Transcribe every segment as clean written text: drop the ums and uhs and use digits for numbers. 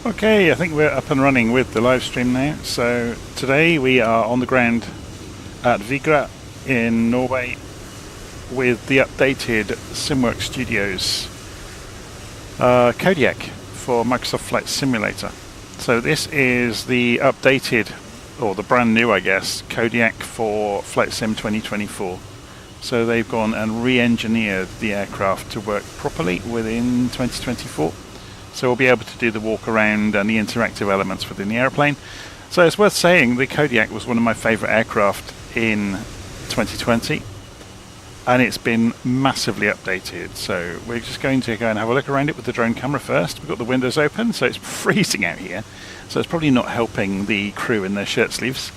Okay, I think we're up and running with the live stream now. So today we are on the ground at Vigra in Norway with the updated SimWorks Studios Kodiak for Microsoft Flight Simulator. So this is the updated, or the brand new I guess, Kodiak for Flight Sim 2024. So they've gone and re-engineered the aircraft to work properly within 2024. So we'll be able to do the walk around and the interactive elements within the airplane. So it's worth saying the Kodiak was one of my favourite aircraft in 2020, and it's been massively updated. So we're just going to go and have a look around it with the drone camera first. We've got the windows open, so it's freezing out here, so it's probably not helping the crew in their shirt sleeves.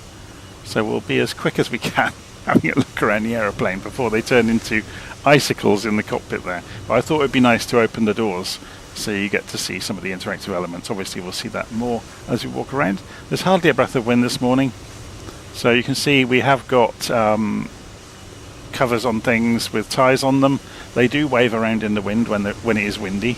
So we'll be as quick as we can having a look around the aeroplane before they turn into icicles in the cockpit there. But I thought it would be nice to open the doors so you get to see some of the interactive elements. Obviously we'll see that more as we walk around. There's hardly a breath of wind this morning, so you can see we have got covers on things with ties on them. They do wave around in the wind when it is windy.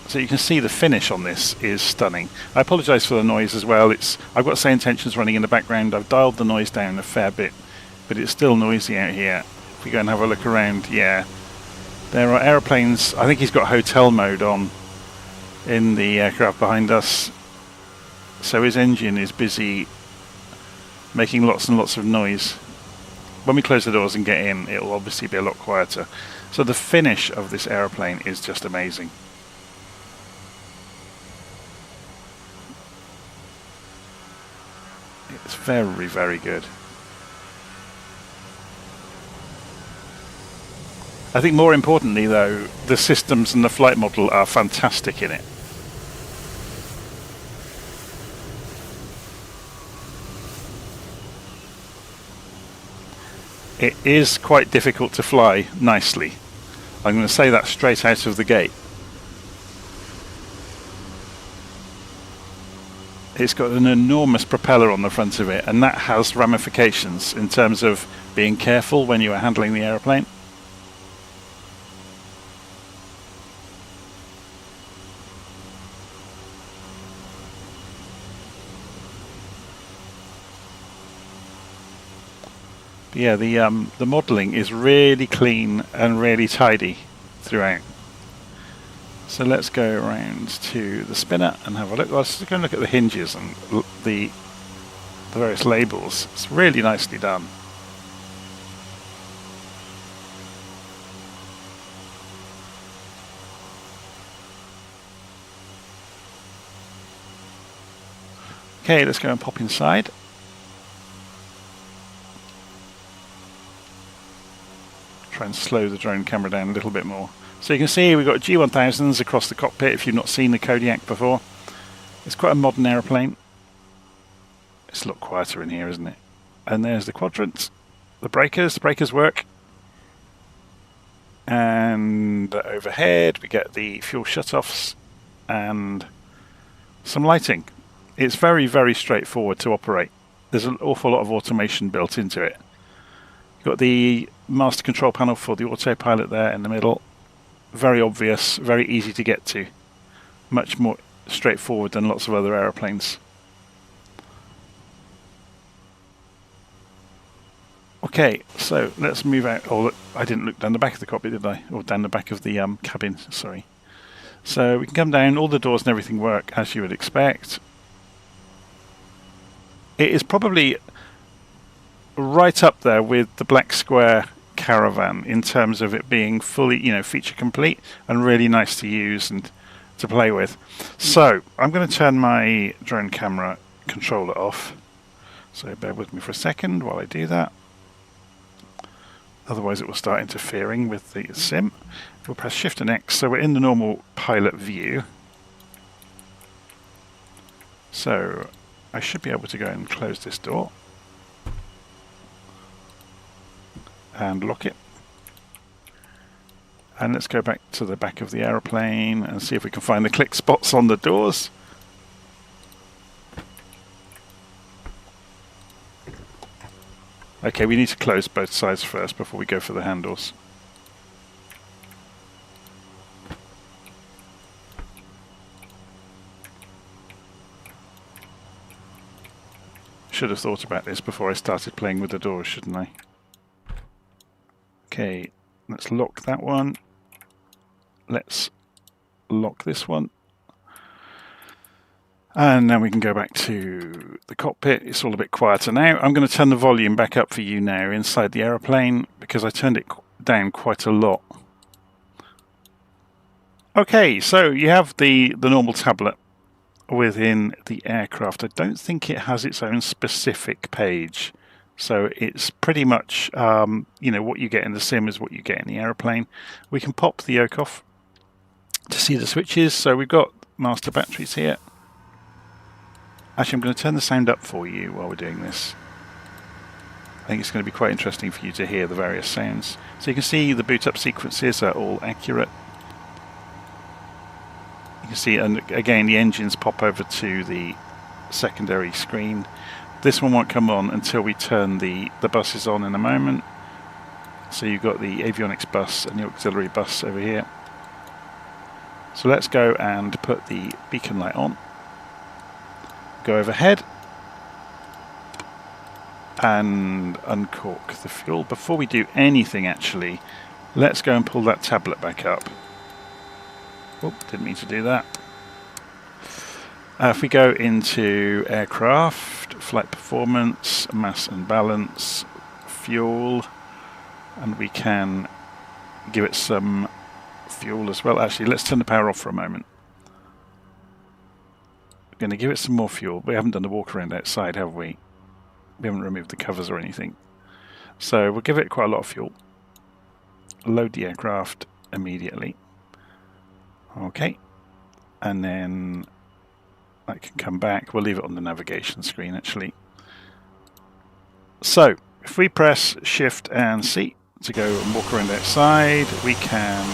So you can see the finish on this is stunning. I apologise for the noise as well. I've got Say Intentions running in the background. I've dialed the noise down a fair bit, but it's still noisy out here. If we go and have a look around, yeah. There are aeroplanes. I think he's got hotel mode on in the aircraft behind us. So his engine is busy making lots and lots of noise. When we close the doors and get in, it will obviously be a lot quieter. So the finish of this aeroplane is just amazing. It's very, very good. I think more importantly though, the systems and the flight model are fantastic in it. It is quite difficult to fly nicely. I'm going to say that straight out of the gate. It's got an enormous propeller on the front of it, and that has ramifications in terms of being careful when you are handling the aeroplane. Yeah, the modelling is really clean and really tidy throughout. So let's go around to the spinner and have a look. Let's go and look at the hinges and the various labels. It's really nicely done. Okay, let's go and pop inside. Try and slow the drone camera down a little bit more. So you can see we've got G1000s across the cockpit if you've not seen the Kodiak before. It's quite a modern aeroplane. It's a lot quieter in here, isn't it? And there's the quadrants, the breakers work. And overhead we get the fuel shutoffs and some lighting. It's very, very straightforward to operate. There's an awful lot of automation built into it. You've got the master control panel for the autopilot there in the middle. Very obvious, very easy to get to. Much more straightforward than lots of other aeroplanes. Okay, so let's move out. Oh, look, I didn't look down the back of the cockpit, did I? Or down the back of the cabin, sorry. So we can come down, all the doors and everything work as you would expect. It is probably right up there with the Black Square Caravan in terms of it being fully, feature complete and really nice to use and to play with. So I'm going to turn my drone camera controller off. So bear with me for a second while I do that. Otherwise it will start interfering with the sim. We'll press Shift and X so we're in the normal pilot view. So I should be able to go and close this door and lock it. And let's go back to the back of the aeroplane and see if we can find the click spots on the doors. Okay, we need to close both sides first before we go for the handles. Should have thought about this before I started playing with the doors, shouldn't I? Okay, let's lock that one. Let's lock this one. And now we can go back to the cockpit. It's all a bit quieter now. I'm going to turn the volume back up for you now inside the aeroplane because I turned it down quite a lot. Okay, so you have the normal tablet within the aircraft. I don't think it has its own specific page. So it's pretty much, you know, what you get in the sim is what you get in the aeroplane. We can pop the yoke off to see the switches. So we've got master batteries here. Actually, I'm going to turn the sound up for you while we're doing this. I think it's going to be quite interesting for you to hear the various sounds. So you can see the boot up sequences are all accurate. You can see, and again, the engines pop over to the secondary screen. This one won't come on until we turn the buses on in a moment. So you've got the avionics bus and the auxiliary bus over here. So let's go and put the beacon light on. Go overhead and uncork the fuel. Before we do anything, actually, let's go and pull that tablet back up. Oh, didn't mean to do that. If we go into aircraft, flight performance, mass and balance, fuel, and we can give it some fuel as well. Actually, let's turn the power off for a moment. We're going to give it some more fuel. We haven't done the walk around outside, have we? We haven't removed the covers or anything. So we'll give it quite a lot of fuel. Load the aircraft immediately. Okay, and then that can come back. We'll leave it on the navigation screen actually. So if we press Shift and C to go and walk around outside, we can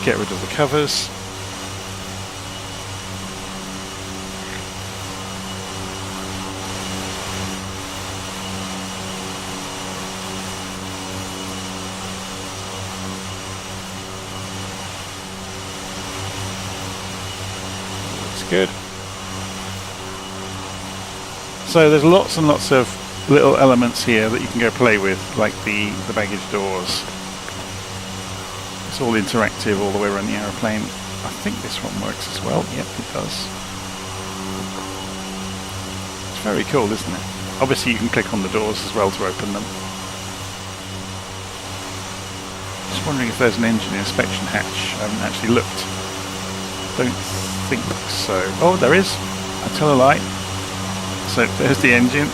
get rid of the covers. Good. So there's lots and lots of little elements here that you can go play with, like the baggage doors. It's all interactive all the way around the aeroplane. I think this one works as well. Yep, it does. It's very cool, isn't it? Obviously you can click on the doors as well to open them. Just wondering if there's an engine inspection hatch. I haven't actually looked. Don't think so. Oh, there is. I tell a lie. So there's the engine.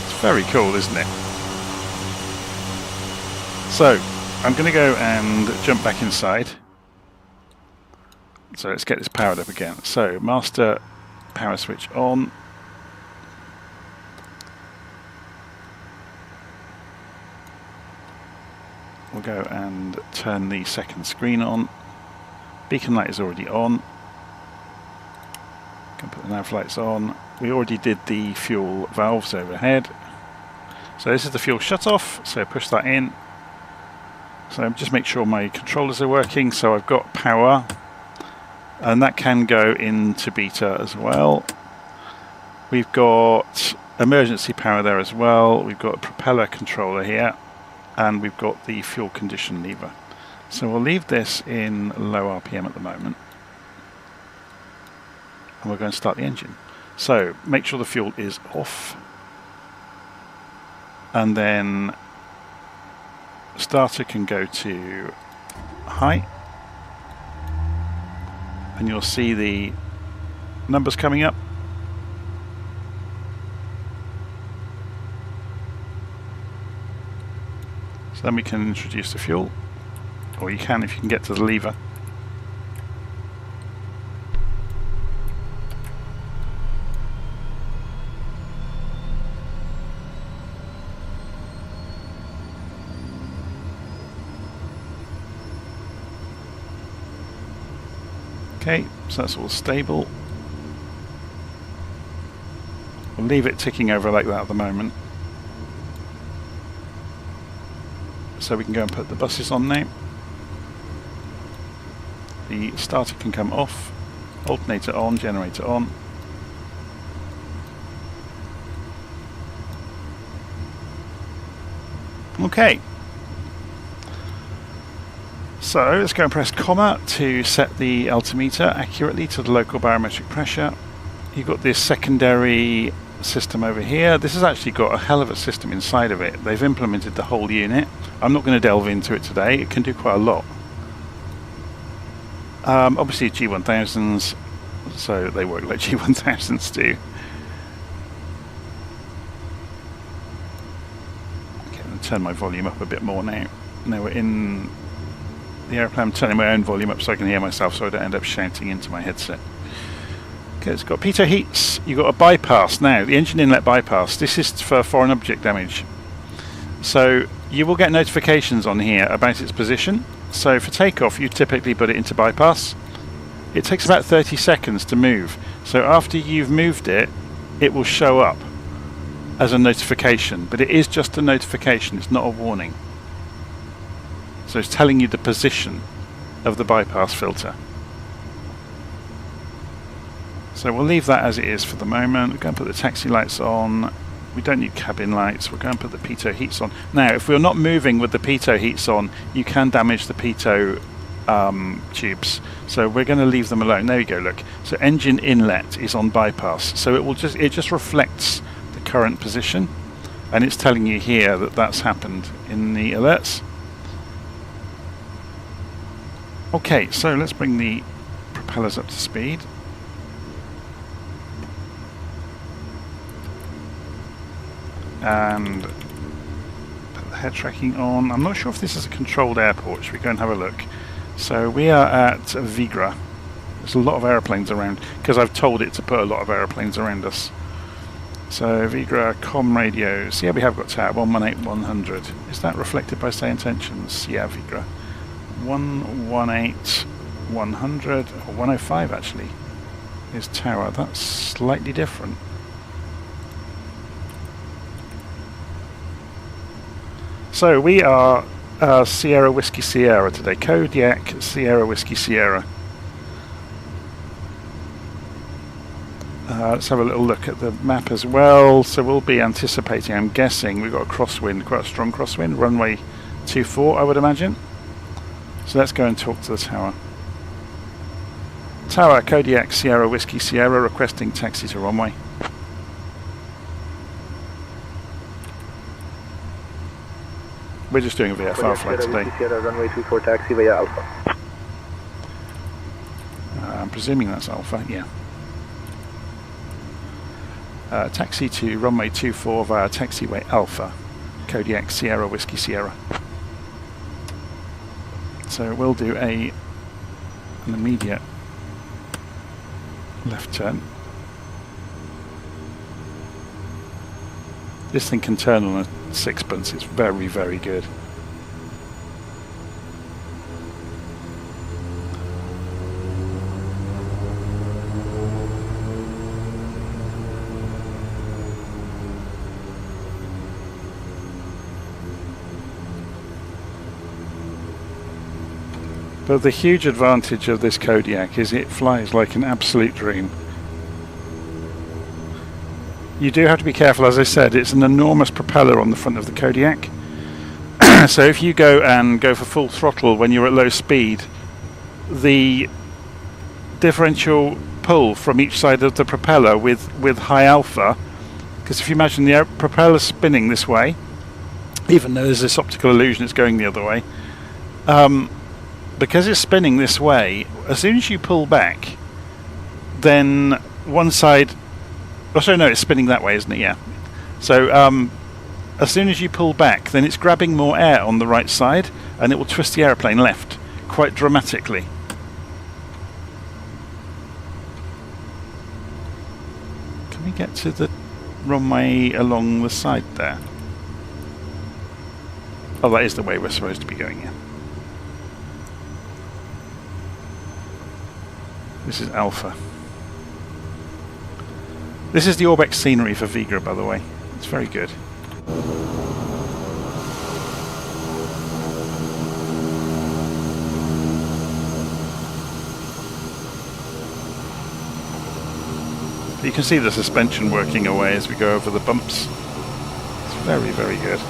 It's very cool, isn't it? So I'm going to go and jump back inside. So let's get this powered up again. So master power switch on. We'll go and turn the second screen on. Beacon light is already on. Can put the nav lights on. We already did the fuel valves overhead. So this is the fuel shut off, so push that in. So just make sure my controllers are working. So I've got power, and that can go into beta as well. We've got emergency power there as well. We've got a propeller controller here. And we've got the fuel condition lever. So we'll leave this in low RPM at the moment. And we're going to start the engine. So make sure the fuel is off. And then starter can go to high. And you'll see the numbers coming up. Then we can introduce the fuel, or you can if you can get to the lever. Okay, so that's all stable. We'll leave it ticking over like that at the moment. So we can go and put the buses on now. the starter can come off, alternator on, generator on. Okay. So let's go and press comma to set the altimeter accurately to the local barometric pressure. You've got this secondary system over here. This has actually got a hell of a system inside of it. They've implemented the whole unit. I'm not going to delve into it today. It can do quite a lot. Obviously G1000s, so they work like G1000s do. Okay, I'm going to turn my volume up a bit more now. Now we're in the airplane. I'm turning my own volume up so I can hear myself, so I don't end up shouting into my headset. Okay, it's got pitot heats. You've got a bypass now, the engine inlet bypass. This is for foreign object damage. So you will get notifications on here about its position. So for takeoff, you typically put it into bypass. It takes about 30 seconds to move. So after you've moved it, it will show up as a notification. But it is just a notification, it's not a warning. So it's telling you the position of the bypass filter. So we'll leave that as it is for the moment. We're going to put the taxi lights on. We don't need cabin lights. We're going to put the pitot heats on. Now, if we're not moving with the pitot heats on, you can damage the pitot tubes. So we're going to leave them alone. There you go, look. So engine inlet is on bypass. So it just reflects the current position. And it's telling you here that that's happened in the alerts. Okay, so let's bring the propellers up to speed. And put the head tracking on. I'm not sure if this is a controlled airport. Should we go and have a look? So we are at Vigra. There's a lot of aeroplanes around because I've told it to put a lot of aeroplanes around us. So Vigra com radios. Yeah, we have got tower 118-100. Is that reflected by say intentions? Yeah, Vigra 118-100 or 105 actually is tower. That's slightly different. So we are Sierra Whiskey Sierra today. Kodiak Sierra Whiskey Sierra. Let's have a little look at the map as well. So we'll be anticipating, I'm guessing, we've got a crosswind, quite a strong crosswind. Runway 24, I would imagine. So let's go and talk to the tower. Tower, Kodiak Sierra Whiskey Sierra, requesting taxi to runway. We're just doing a VFR flight today. Runway 24 taxi via Alpha. I'm presuming that's Alpha, yeah. Taxi to runway 24 via taxiway Alpha, Kodiak Sierra Whiskey Sierra. So we'll do an immediate left turn. This thing can turn on a sixpence. It's very, very good. But the huge advantage of this Kodiak is it flies like an absolute dream. You do have to be careful, as I said, it's an enormous propeller on the front of the Kodiak. So if you go for full throttle when you're at low speed, the differential pull from each side of the propeller with high alpha, because if you imagine the propeller spinning this way, even though there's this optical illusion it's going the other way, because it's spinning this way, as soon as you pull back, then one side... Oh, sorry, no, it's spinning that way, isn't it? Yeah. So as soon as you pull back, then it's grabbing more air on the right side, and it will twist the aeroplane left quite dramatically. Can we get to the runway along the side there? Oh, that is the way we're supposed to be going, yeah. This is Alpha. This is the Orbex scenery for Vigra, by the way. It's very good. You can see the suspension working away as we go over the bumps. It's very, very good.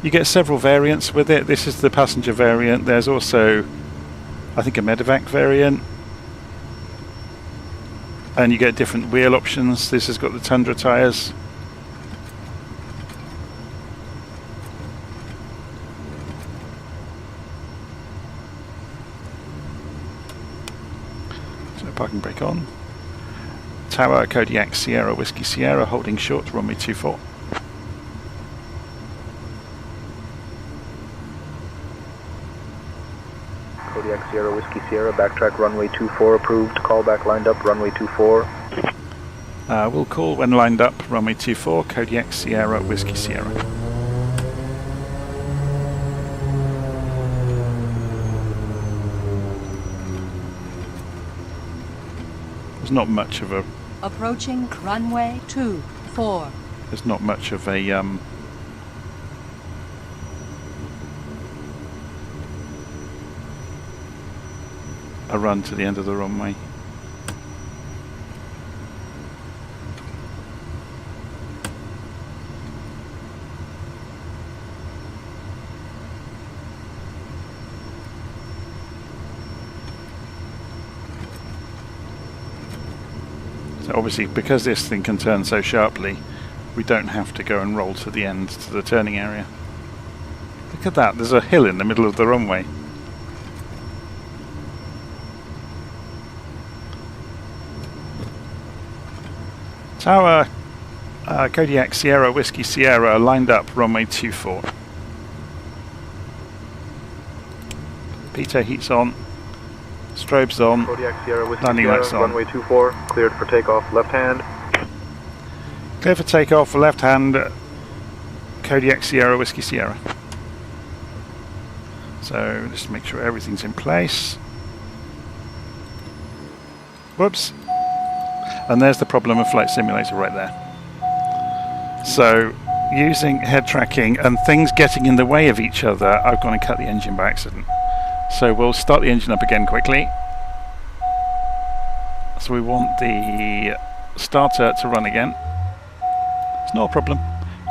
You get several variants with it. This is the passenger variant. There's also, I think, a medevac variant. And you get different wheel options. This has got the Tundra tyres. So parking brake on. Tower, Kodiak, Sierra, Whiskey, Sierra, holding short, runway 24. Kodiak, Sierra, Whiskey, Sierra, backtrack runway 24 approved, callback lined up, runway 24. We'll call when lined up, runway 24, Kodiak, Sierra, Whiskey, Sierra. There's not much of a... Approaching runway 24. There's not much of a run to the end of the runway. So obviously, because this thing can turn so sharply, we don't have to go and roll to the end, to the turning area. Look at that, there's a hill in the middle of the runway. Tower, Kodiak, Sierra, Whiskey, Sierra, lined up, runway 24. Pitot heat's on, strobes on, Kodiak, Sierra, Whiskey, landing Sierra, lights on. runway 24, cleared for takeoff, left hand. Clear for takeoff, left hand, Kodiak, Sierra, Whiskey, Sierra. So just make sure everything's in place. Whoops. And there's the problem of Flight Simulator right there. So using head tracking and things getting in the way of each other, I've gone and cut the engine by accident. So we'll start the engine up again quickly. So we want the starter to run again. It's not a problem.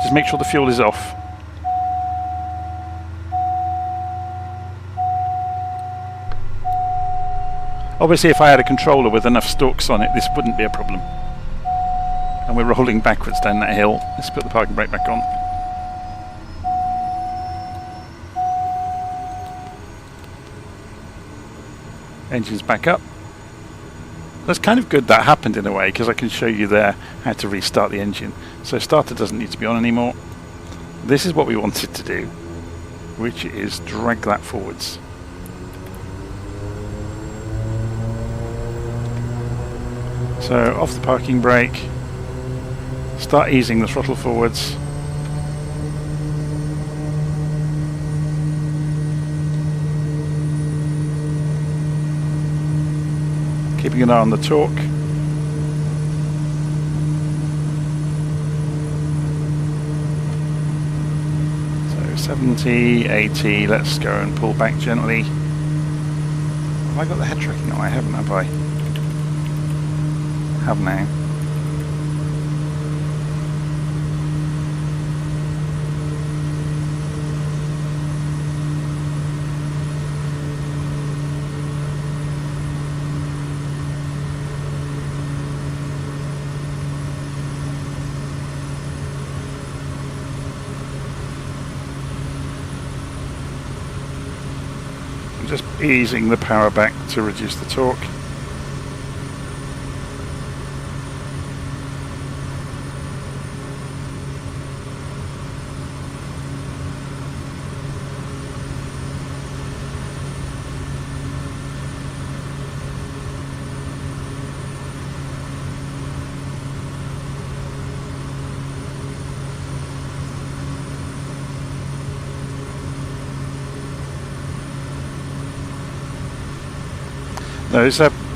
Just make sure the fuel is off. Obviously, if I had a controller with enough stalks on it, this wouldn't be a problem. And we're rolling backwards down that hill. Let's put the parking brake back on. Engine's back up. That's kind of good that happened in a way, because I can show you there how to restart the engine. So starter doesn't need to be on anymore. This is what we wanted to do, which is drag that forwards. So off the parking brake, start easing the throttle forwards. Keeping an eye on the torque. So 70, 80, let's go and pull back gently. Have I got the head tracking on? I haven't, have I? Have now. I'm just easing the power back to reduce the torque. There's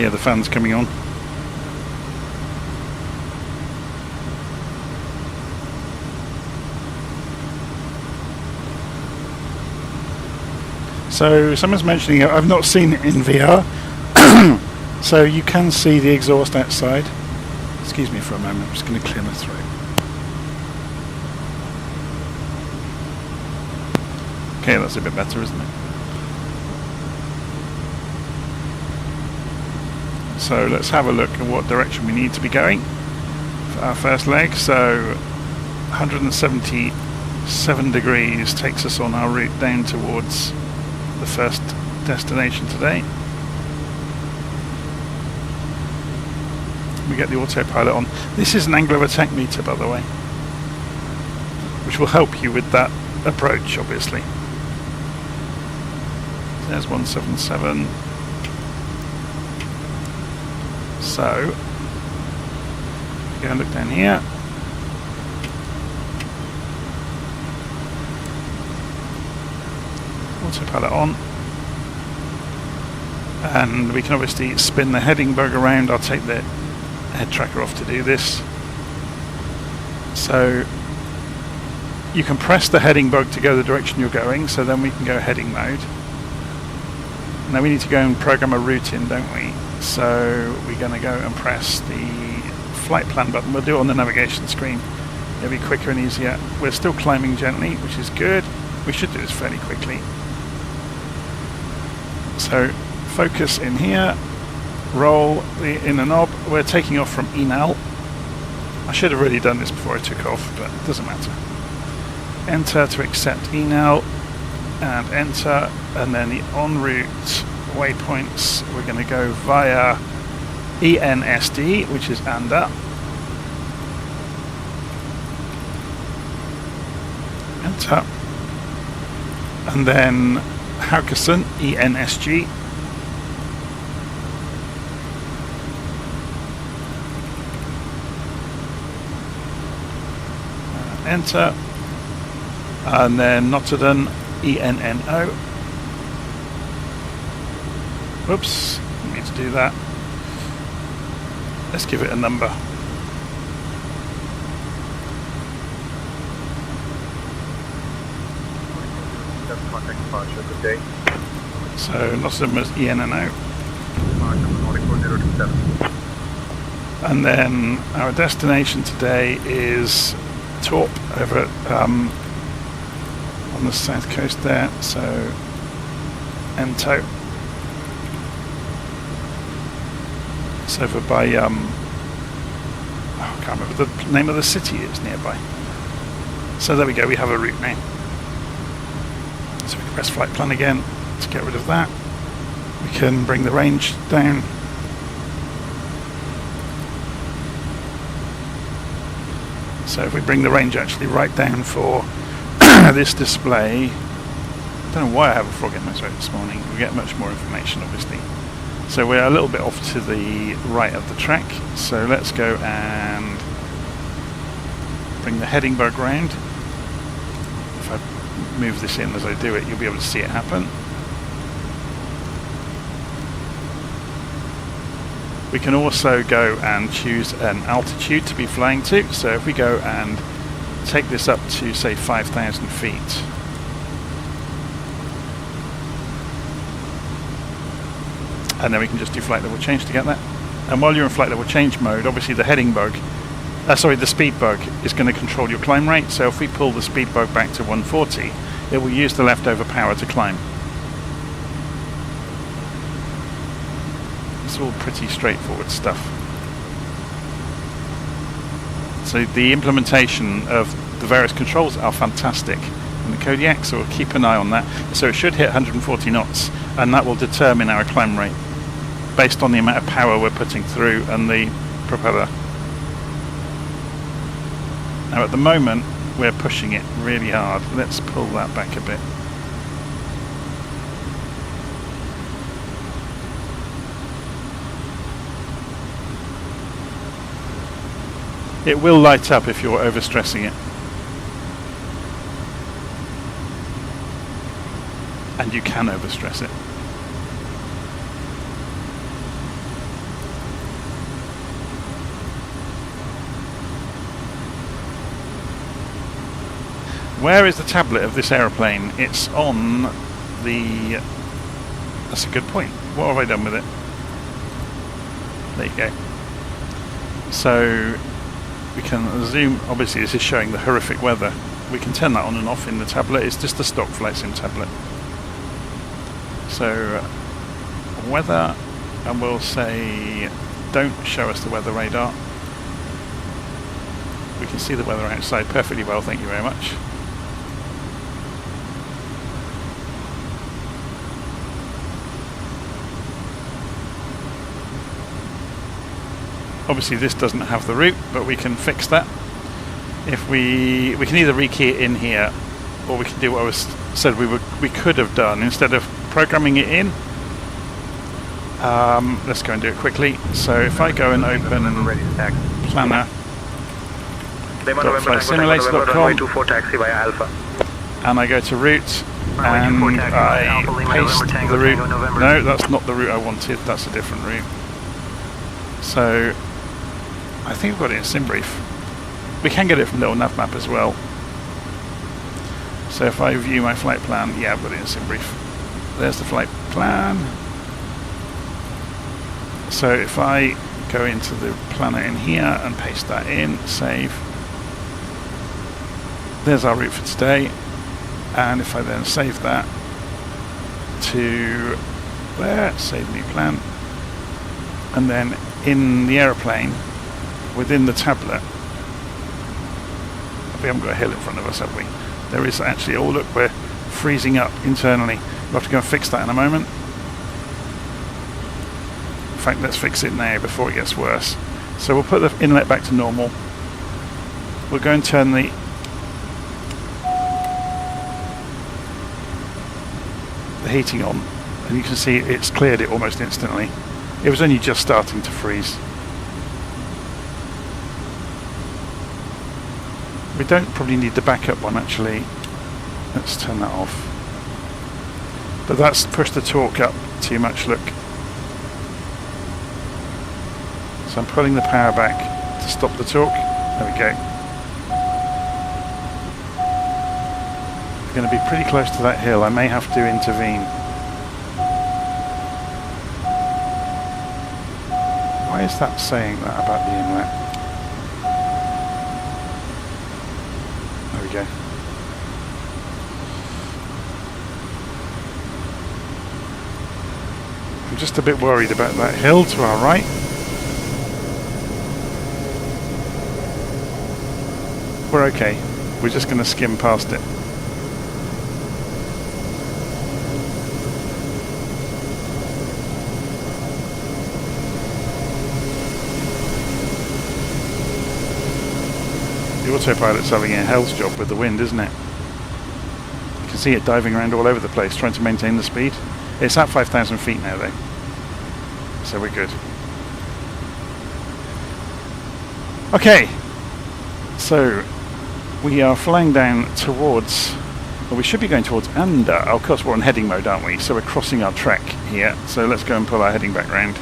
hear the fans coming on. So someone's mentioning it. I've not seen it in VR. So you can see the exhaust outside. Excuse me for a moment, I'm just going to clear my throat. Okay, that's a bit better, isn't it? So let's have a look at what direction we need to be going for our first leg. So 177 degrees takes us on our route down towards the first destination today. We get the autopilot on. This is an angle of attack meter, by the way, which will help you with that approach, obviously. There's 177. So, go and look down here. Autopilot on. And we can obviously spin the heading bug around. I'll take the head tracker off to do this. So you can press the heading bug to go the direction you're going, so then we can go heading mode. Now we need to go and program a route in, don't we? So we're going to go and press the flight plan button. We'll do it on the navigation screen. It'll be quicker and easier. We're still climbing gently, which is good. We should do this fairly quickly. So focus in here. Roll the inner knob. We're taking off from ENAL. I should have really done this before I took off, but it doesn't matter. Enter to accept ENAL, and enter, and then the en route waypoints. We're going to go via ENSD, which is ANDA. Enter, and then Haugesund, ENSG. Enter, and then Notterdam, ENNO. Whoops, we need to do that. Let's give it a number. Good day. So Notterdam is ENNO. And then our destination today is Torp over at, on the south coast there, so Ento. It's over by I can't remember the name of the city is nearby. So there we go, we have a route now. So we can press flight plan again to get rid of that. We can bring the range down. So if we bring the range actually right down for this display, I don't know why I have a frog in my throat this morning. We get much more information, obviously. So we're a little bit off to the right of the track. So let's go and bring the heading bug round. If I move this in as I do it, you'll be able to see it happen. We can also go and choose an altitude to be flying to. So if we go and take this up to, say, 5,000 feet. And then we can just do flight level change to get that. And while you're in flight level change mode, obviously the heading bug, the speed bug is going to control your climb rate. So if we pull the speed bug back to 140, it will use the leftover power to climb. It's all pretty straightforward stuff. So the implementation of the various controls are fantastic in the Kodiak, so we'll keep an eye on that. So it should hit 140 knots, and that will determine our climb rate based on the amount of power we're putting through and the propeller. Now at the moment we're pushing it really hard. Let's pull that back a bit. It will light up if you're overstressing it. And you can overstress it. Where is the tablet of this aeroplane? It's on the... That's a good point. What have I done with it? There you go. So we can zoom. Obviously this is showing the horrific weather. We can turn that on and off in the tablet. It's just a stock flight sim tablet. So weather, and we'll say don't show us the weather radar. We can see the weather outside perfectly well, thank you very much. Obviously this doesn't have the route, but we can fix that. If we can either rekey it in here, or we can do what I said we could have done instead of programming it in. Let's go and do it quickly. So if I go and open planner.flightsimulator.com and I go to route and I paste the route. No, that's not the route I wanted. That's a different route. So I think we've got it in Simbrief. We can get it from LittleNavMap as well. So if I view my flight plan, yeah, I've got it in Simbrief. There's the flight plan. So if I go into the planner in here and paste that in, save. There's our route for today. And if I then save that to there, save new plan. And then in the aeroplane, within the tablet, we haven't got a hill in front of us, have we? There is actually, oh look, we're freezing up internally. We'll have to go and fix that in a moment. In fact, let's fix it now before it gets worse. So we'll put the inlet back to normal. We'll go and turn the heating on, and you can see it's cleared it almost instantly. It was only just starting to freeze. We don't probably need the backup one actually. Let's turn that off. But that's pushed the torque up too much, look. So I'm pulling the power back to stop the torque. There we go. We're going to be pretty close to that hill. I may have to intervene. Why is that saying that about the inlet? There we go. I'm just a bit worried about that hill to our right. We're okay. We're just going to skim past it. The autopilot's having a hell's job with the wind, isn't it? You can see it diving around all over the place, trying to maintain the speed. It's at 5,000 feet now, though, so we're good. Okay, so we are flying down towards, well, we should be going towards Anda. Of course, we're on heading mode, aren't we? So we're crossing our track here. So let's go and pull our heading back round.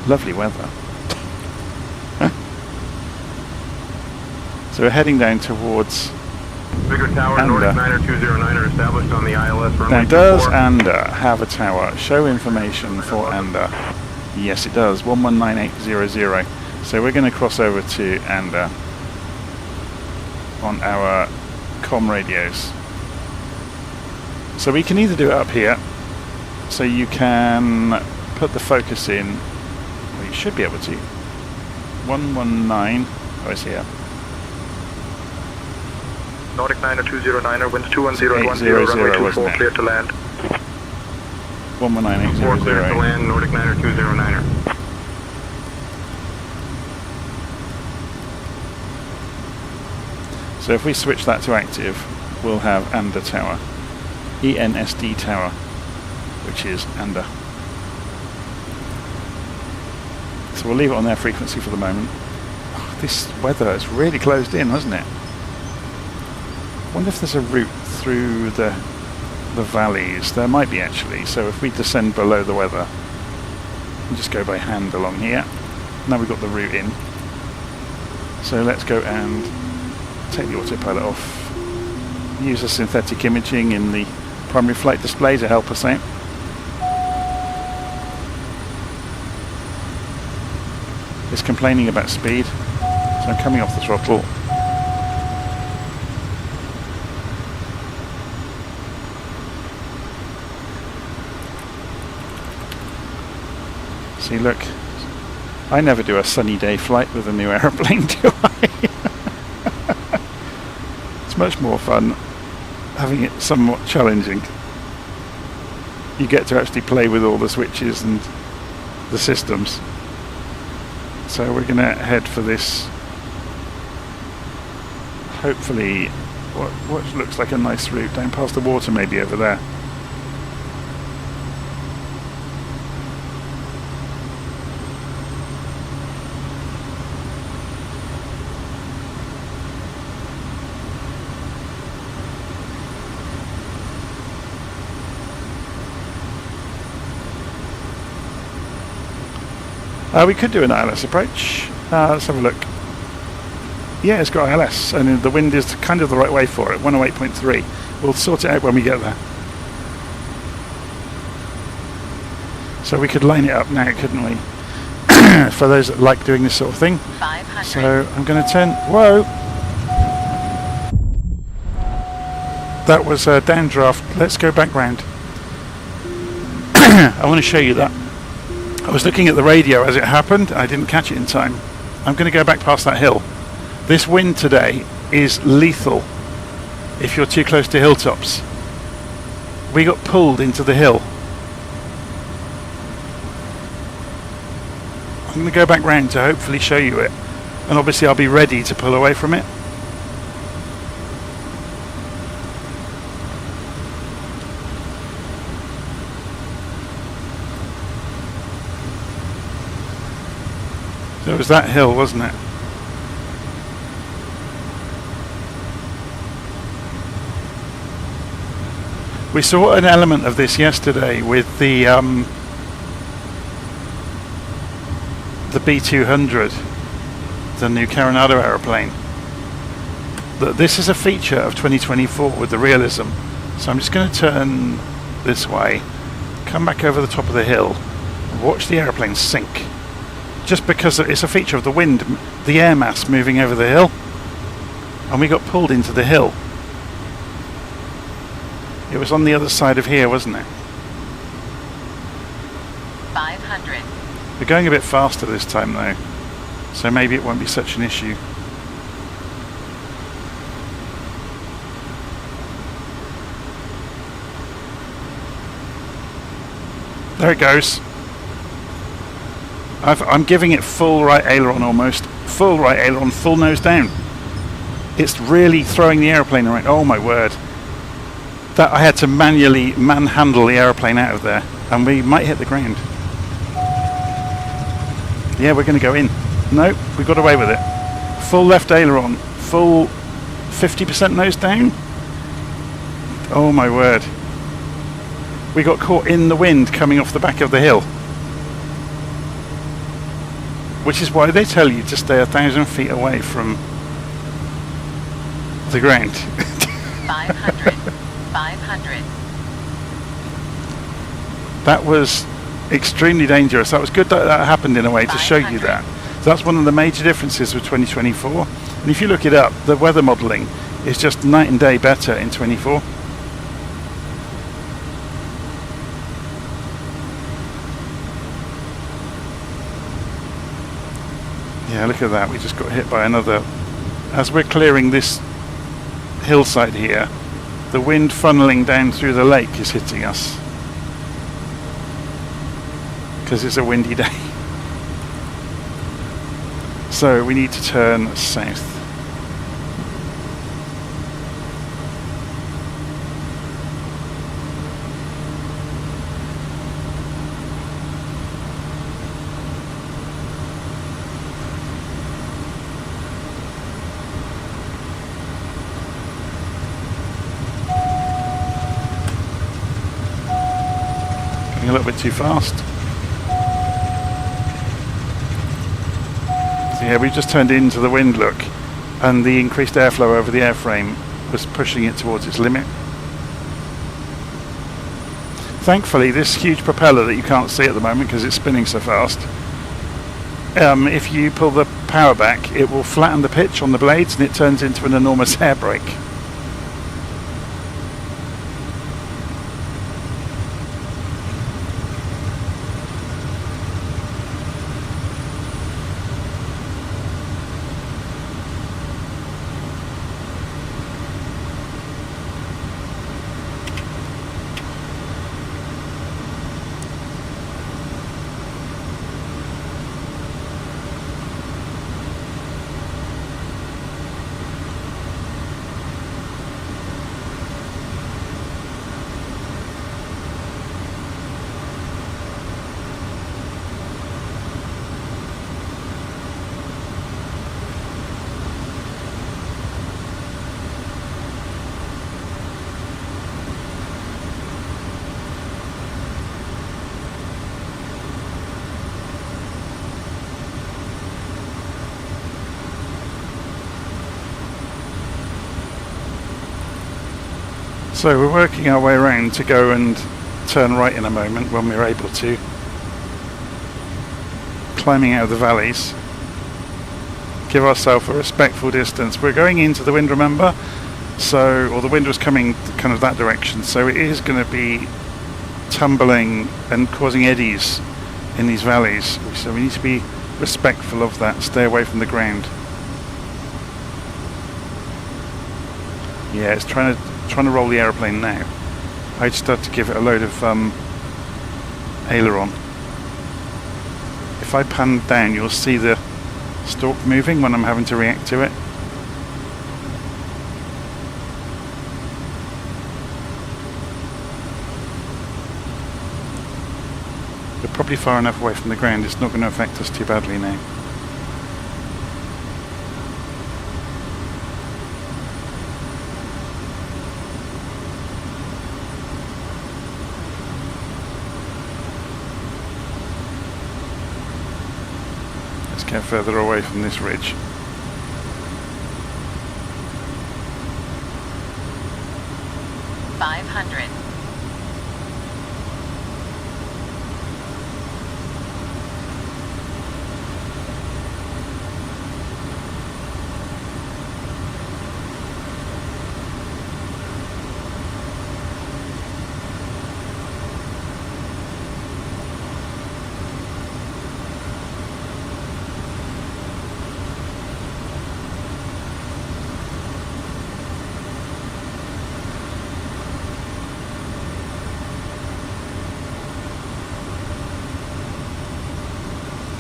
Lovely weather. So we're heading down towards Vigra Tower, Anda. Nordic 9209 established on the ILS runway. Now, does Anda have a tower? Show information for Anda. Yes, it does. 119800. So we're going to cross over to Anda on our comm radios. So we can either do it up here, so you can put the focus in. Well, you should be able to. 119. Oh, it's here. Nordic 9209, winds 210 at 10, 800, runway 24, wasn't it? clear to land. 119800. Clear to land, Nordic 9209. So if we switch that to active, we'll have Anda Tower. ENSD Tower, which is Anda. So we'll leave it on their frequency for the moment. Oh, this weather is really closed in, hasn't it? I wonder if there's a route through the valleys. There might be actually. So if we descend below the weather, and just go by hand along here. Now we've got the route in. So let's go and take the autopilot off. Use the synthetic imaging in the primary flight display to help us out. It's complaining about speed, so I'm coming off the throttle. See, look, I never do a sunny day flight with a new aeroplane, do I? It's much more fun having it somewhat challenging. You get to actually play with all the switches and the systems. So we're going to head for this, hopefully, what looks like a nice route down past the water, maybe over there. We could do an ILS approach. Let's have a look. Yeah, it's got ILS, and the wind is kind of the right way for it, 108.3. We'll sort it out when we get there. So we could line it up now, couldn't we? For those that like doing this sort of thing. 500. So I'm going to turn... Whoa! That was a downdraft. Let's go back round. I want to show you that. I was looking at the radio as it happened. I didn't catch it in time. I'm going to go back past that hill. This wind today is lethal if you're too close to hilltops. We got pulled into the hill. I'm going to go back round to hopefully show you it. And obviously I'll be ready to pull away from it. So it was that hill, wasn't it? We saw an element of this yesterday with the B200, the new Coronado aeroplane. This is a feature of 2024 with the realism. So I'm just going to turn this way, come back over the top of the hill, and watch the aeroplane sink. Just because it's a feature of the wind, the air mass moving over the hill, and we got pulled into the hill. It was on the other side of here, wasn't it? 500. We're going a bit faster this time though, so maybe it won't be such an issue. There it goes. I'm giving it full right aileron almost. Full right aileron, full nose down. It's really throwing the aeroplane around. Oh my word. That I had to manually manhandle the aeroplane out of there, and we might hit the ground. Yeah, we're going to go in. No, we got away with it. Full left aileron, full 50% nose down. Oh my word. We got caught in the wind coming off the back of the hill. Which is why they tell you to stay 1,000 feet away from the ground. 500. 500. That was extremely dangerous. That was good that that happened in a way to show you that. So that's one of the major differences with 2024. And if you look it up, the weather modelling is just night and day better in 24. Yeah, look at that. We just got hit by another. As we're clearing this hillside here, the wind funneling down through the lake is hitting us. Because it's a windy day. So we need to turn south. A little bit too fast. Yeah, we just turned into the wind, look, and the increased airflow over the airframe was pushing it towards its limit. Thankfully, this huge propeller that you can't see at the moment because it's spinning so fast, if you pull the power back, it will flatten the pitch on the blades and it turns into an enormous air brake. So we're working our way around to go and turn right in a moment when we're able to. Climbing out of the valleys. Give ourselves a respectful distance. We're going into the wind, remember? Or the wind was coming kind of that direction, so it is going to be tumbling and causing eddies in these valleys. So we need to be respectful of that. Stay away from the ground. Yeah, it's trying to roll the aeroplane now. I just had to give it a load of aileron. If I pan down, you'll see the stalk moving when I'm having to react to it. We're probably far enough away from the ground, it's not going to affect us too badly now. Get further away from this ridge. $500.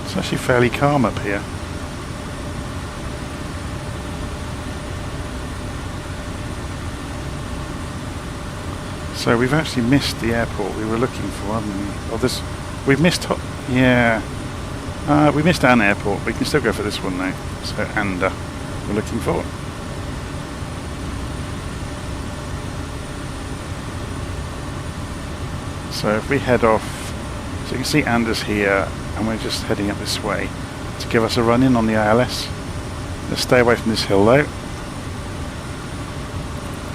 It's actually fairly calm up here. So we've actually missed the airport we were looking for, haven't we? We've missed, we missed an airport. We can still go for this one now. So we're looking for. So if we head off, so you can see Anders here, and we're just heading up this way to give us a run in on the ILS. Let's stay away from this hill though.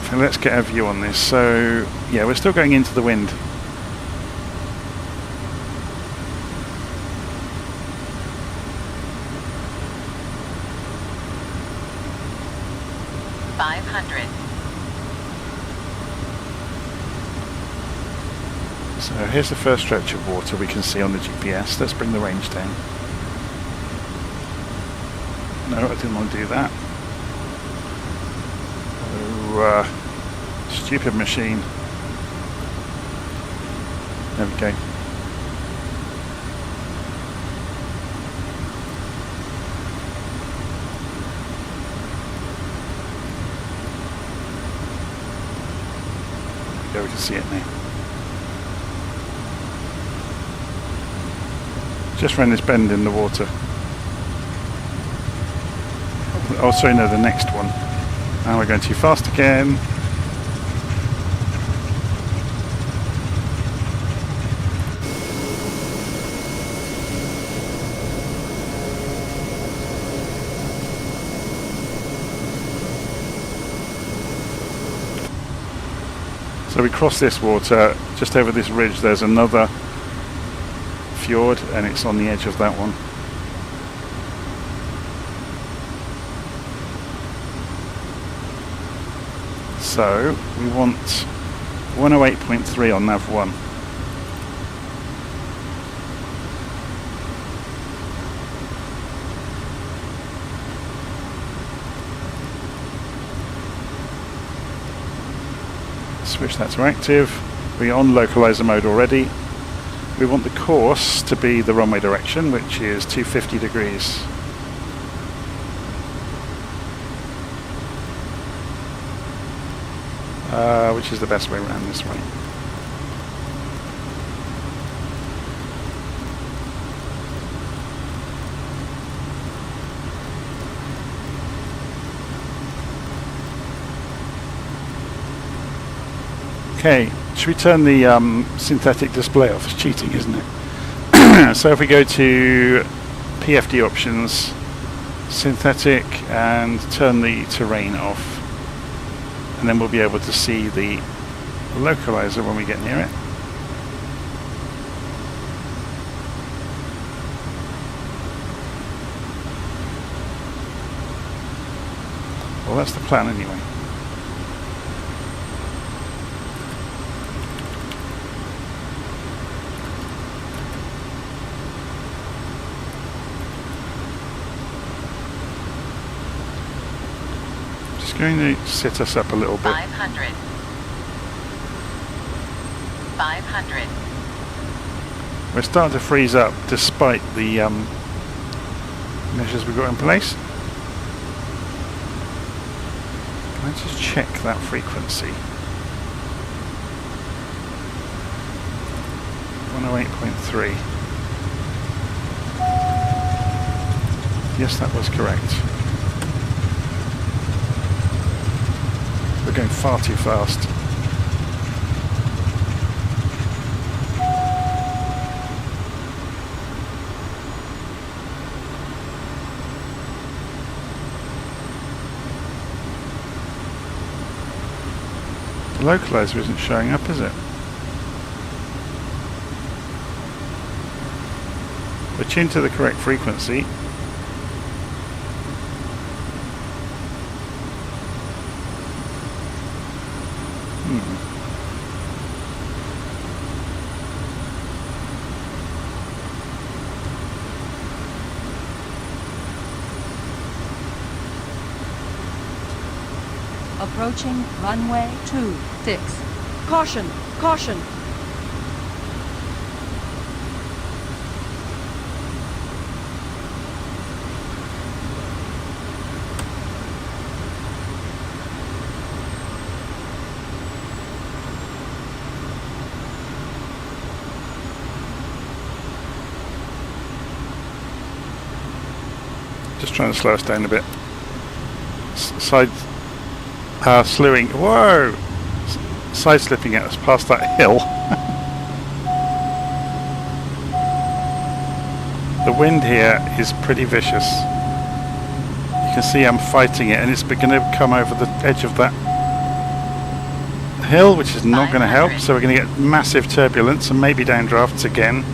So let's get a view on this. So yeah, we're still going into the wind. So here's the first stretch of water we can see on the GPS. Let's bring the range down. No, I didn't want to do that. Oh, stupid machine. There we go. There we can see it now. Just round this bend in the water. Oh, sorry, no, the next one. Now we're going too fast again. So we cross this water, just over this ridge there's another fjord, and it's on the edge of that one. So we want 108.3 on nav 1. Switch that to active. We're on localizer mode already. We want the course to be the runway direction, which is 250 degrees. Which is the best way around this way. Okay, should we turn the synthetic display off? It's cheating, isn't it? So if we go to PFD options, synthetic, and turn the terrain off, and then we'll be able to see the localizer when we get near it. Well, that's the plan anyway. Going to sit us up a little bit. 500. 500. We're starting to freeze up despite the measures we've got in place. Can I just check that frequency? 108.3. Yes, that was correct. We're going far too fast. The localizer isn't showing up, is it? We're tuned to the correct frequency. Approaching runway 26. Caution! Caution! Just trying to slow us down a bit. Side slewing, whoa! Side slipping at us past that hill. The wind here is pretty vicious. You can see I'm fighting it, and it's going to come over the edge of that hill, which is not going to help. So we're going to get massive turbulence and maybe downdrafts again.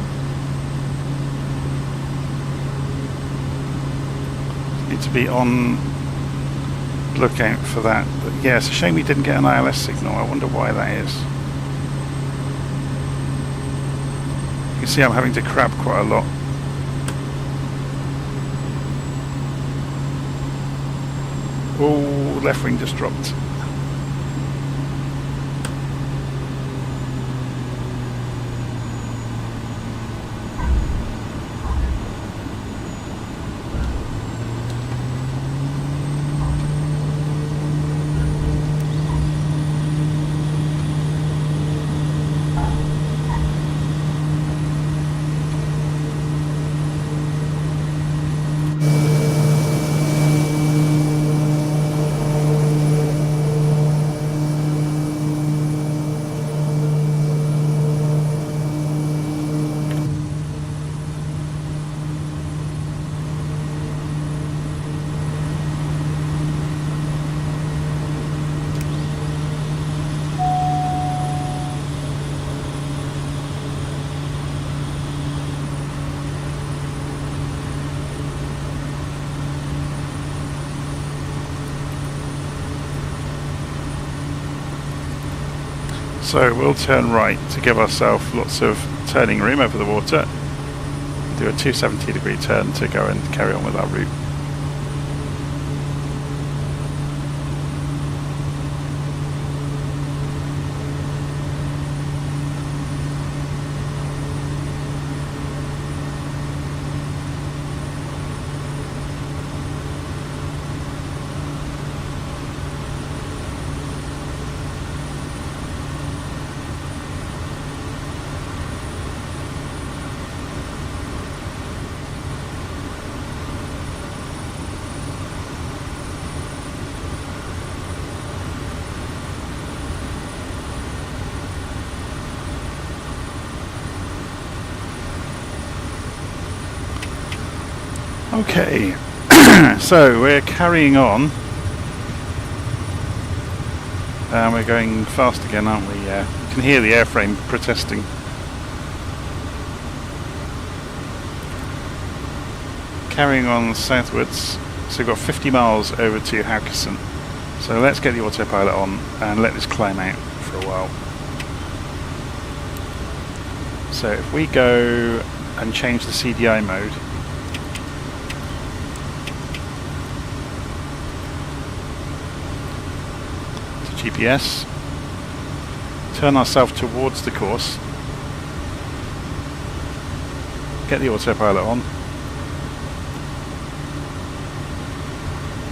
Need to be on lookout for that. But yeah, it's a shame we didn't get an ILS signal. I wonder why that is. You can see I'm having to crab quite a lot. Oh, left wing just dropped. So we'll turn right to give ourselves lots of turning room over the water. Do a 270-degree turn to go and carry on with our route. Okay, so we're carrying on, and we're going fast again, aren't we? Yeah, you can hear the airframe protesting. Carrying on southwards, so we've got 50 miles over to Haugesund. So let's get the autopilot on and let this climb out for a while. So if we go and change the CDI mode, GPS, turn ourselves towards the course, get the autopilot on,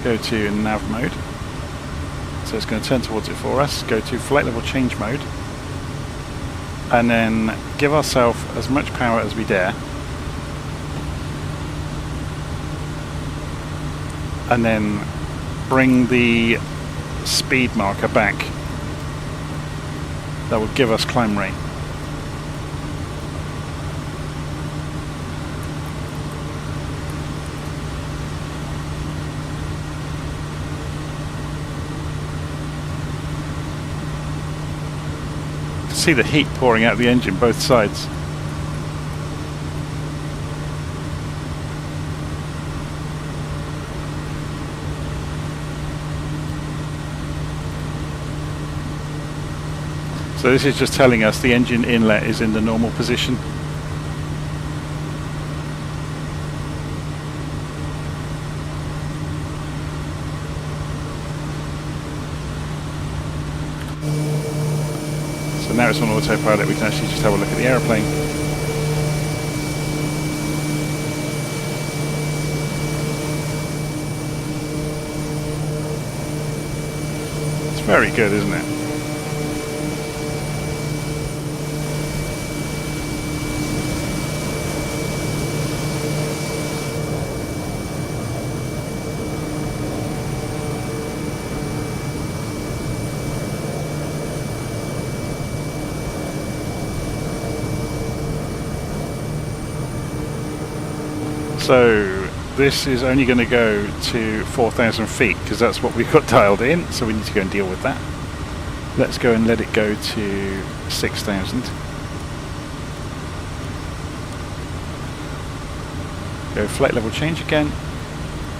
go to nav mode, so it's going to turn towards it for us, go to flight level change mode, and then give ourselves as much power as we dare, and then bring the speed marker back. That will give us climb rate. You can see the heat pouring out of the engine both sides. So this is just telling us the engine inlet is in the normal position. So now it's on autopilot, we can actually just have a look at the aeroplane. It's very good, isn't it? So this is only going to go to 4,000 feet because that's what we've got dialed in, so we need to go and deal with that. Let's go and let it go to 6,000. Go flight level change again,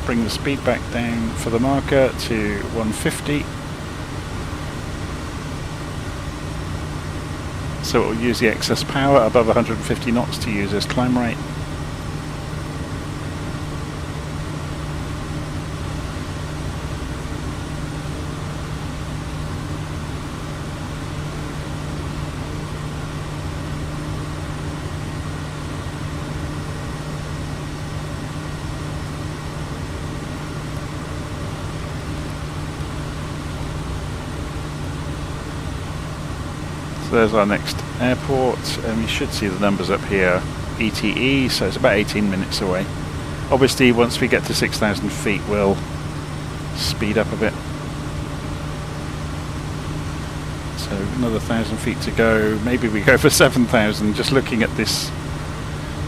bring the speed back down for the marker to 150. So it will use the excess power above 150 knots to use as climb rate. So there's our next airport, and you should see the numbers up here, ETE, so it's about 18 minutes away. Obviously once we get to 6,000 feet we'll speed up a bit. So another 1,000 feet to go, maybe we go for 7,000 just looking at this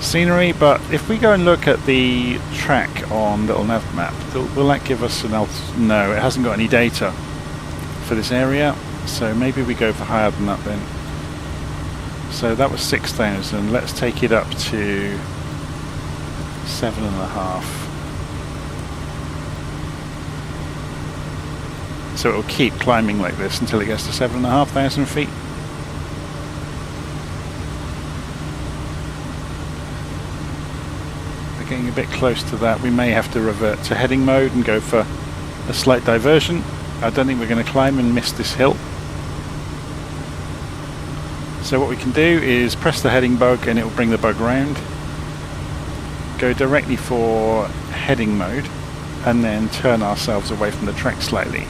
scenery, but if we go and look at the track on LittleNavMap, will that give us an no, it hasn't got any data for this area. So maybe we go for higher than that then. So that was 6,000. Let's take it up to 7.5. So it will keep climbing like this until it gets to 7,500 feet. getting a bit close to that. We may have to revert to heading mode and go for a slight diversion. I don't think we're going to climb and miss this hill. So what we can do is press the heading bug and it will bring the bug round. Go directly for heading mode and then turn ourselves away from the track slightly.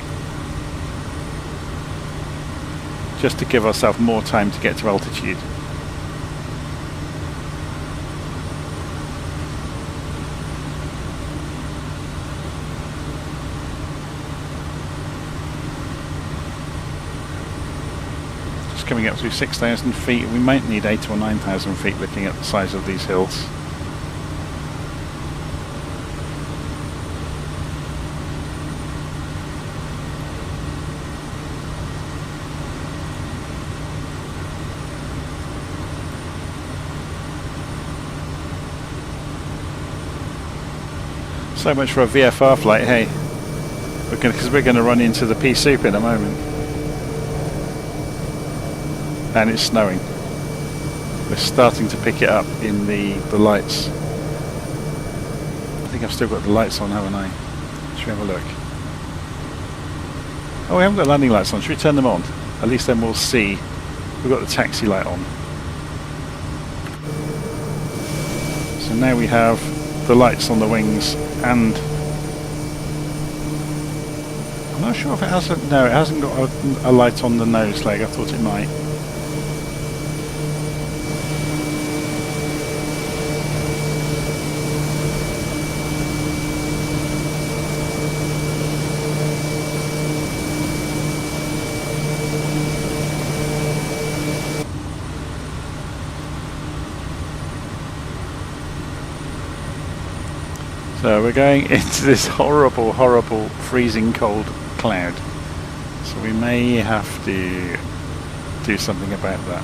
Just to give ourselves more time to get to altitude. Coming up to 6,000 feet, we might need 8,000 or 9,000 feet looking at the size of these hills. So much for a VFR flight, hey? Because we're going to run into the pea soup in a moment. And it's snowing. We're starting to pick it up in the lights. I think I've still got the lights on, haven't I? Should we have a look? Oh, we haven't got landing lights on. Should we turn them on? At least then we'll see. We've got the taxi light on. So now we have the lights on the wings, and I'm not sure if it has no, it hasn't got a light on the nose leg. I thought it might. So we're going into this horrible, horrible freezing cold cloud. So we may have to do something about that.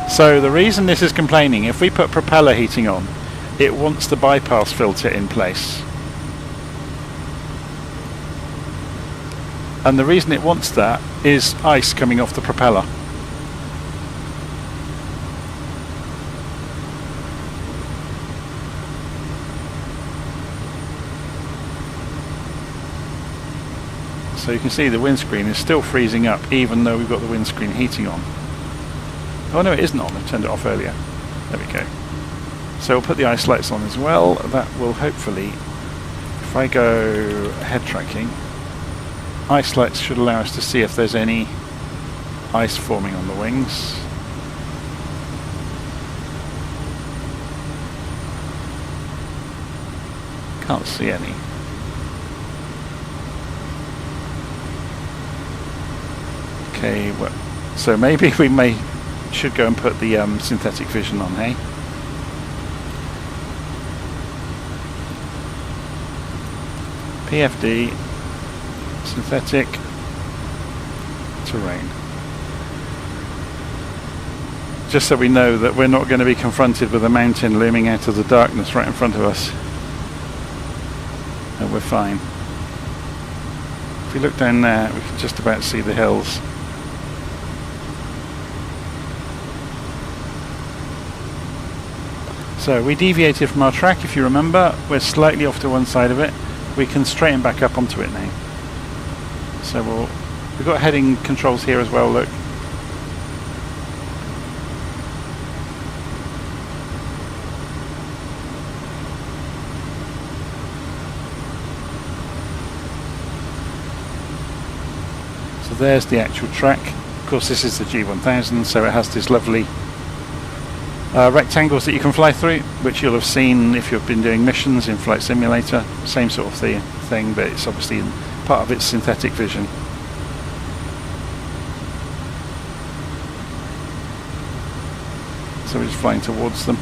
So the reason this is complaining, if we put propeller heating on, it wants the bypass filter in place. And the reason it wants that is ice coming off the propeller. So you can see the windscreen is still freezing up even though we've got the windscreen heating on. Oh no, it isn't on, I turned it off earlier. There we go. So we'll put the ice lights on as well. That will hopefully, if I go head tracking, ice lights should allow us to see if there's any ice forming on the wings. Can't see any. Okay, well, so maybe we should go and put the synthetic vision on, hey? PFD, synthetic, terrain. Just so we know that we're not going to be confronted with a mountain looming out of the darkness right in front of us. And we're fine. If we look down there, we can just about see the hills. So we deviated from our track, if you remember. We're slightly off to one side of it. We can straighten back up onto it now. So we've got heading controls here as well, look. So there's the actual track. Of course this is the G1000, so it has this lovely rectangles that you can fly through, which you'll have seen if you've been doing missions in Flight Simulator. Same sort of thing, but it's obviously part of its synthetic vision. So we're just flying towards them.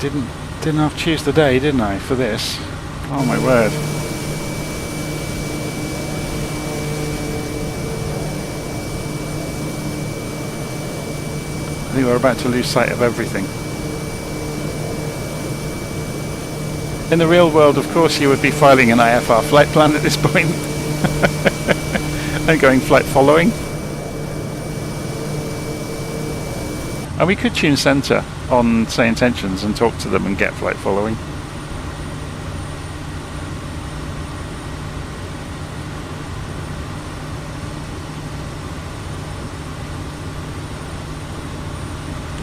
Didn't have to choose the day, didn't I, for this? Oh my word. I think we're about to lose sight of everything. In the real world, of course, you would be filing an IFR flight plan at this point and going flight following. And we could tune centre on, say, intentions and talk to them and get flight following.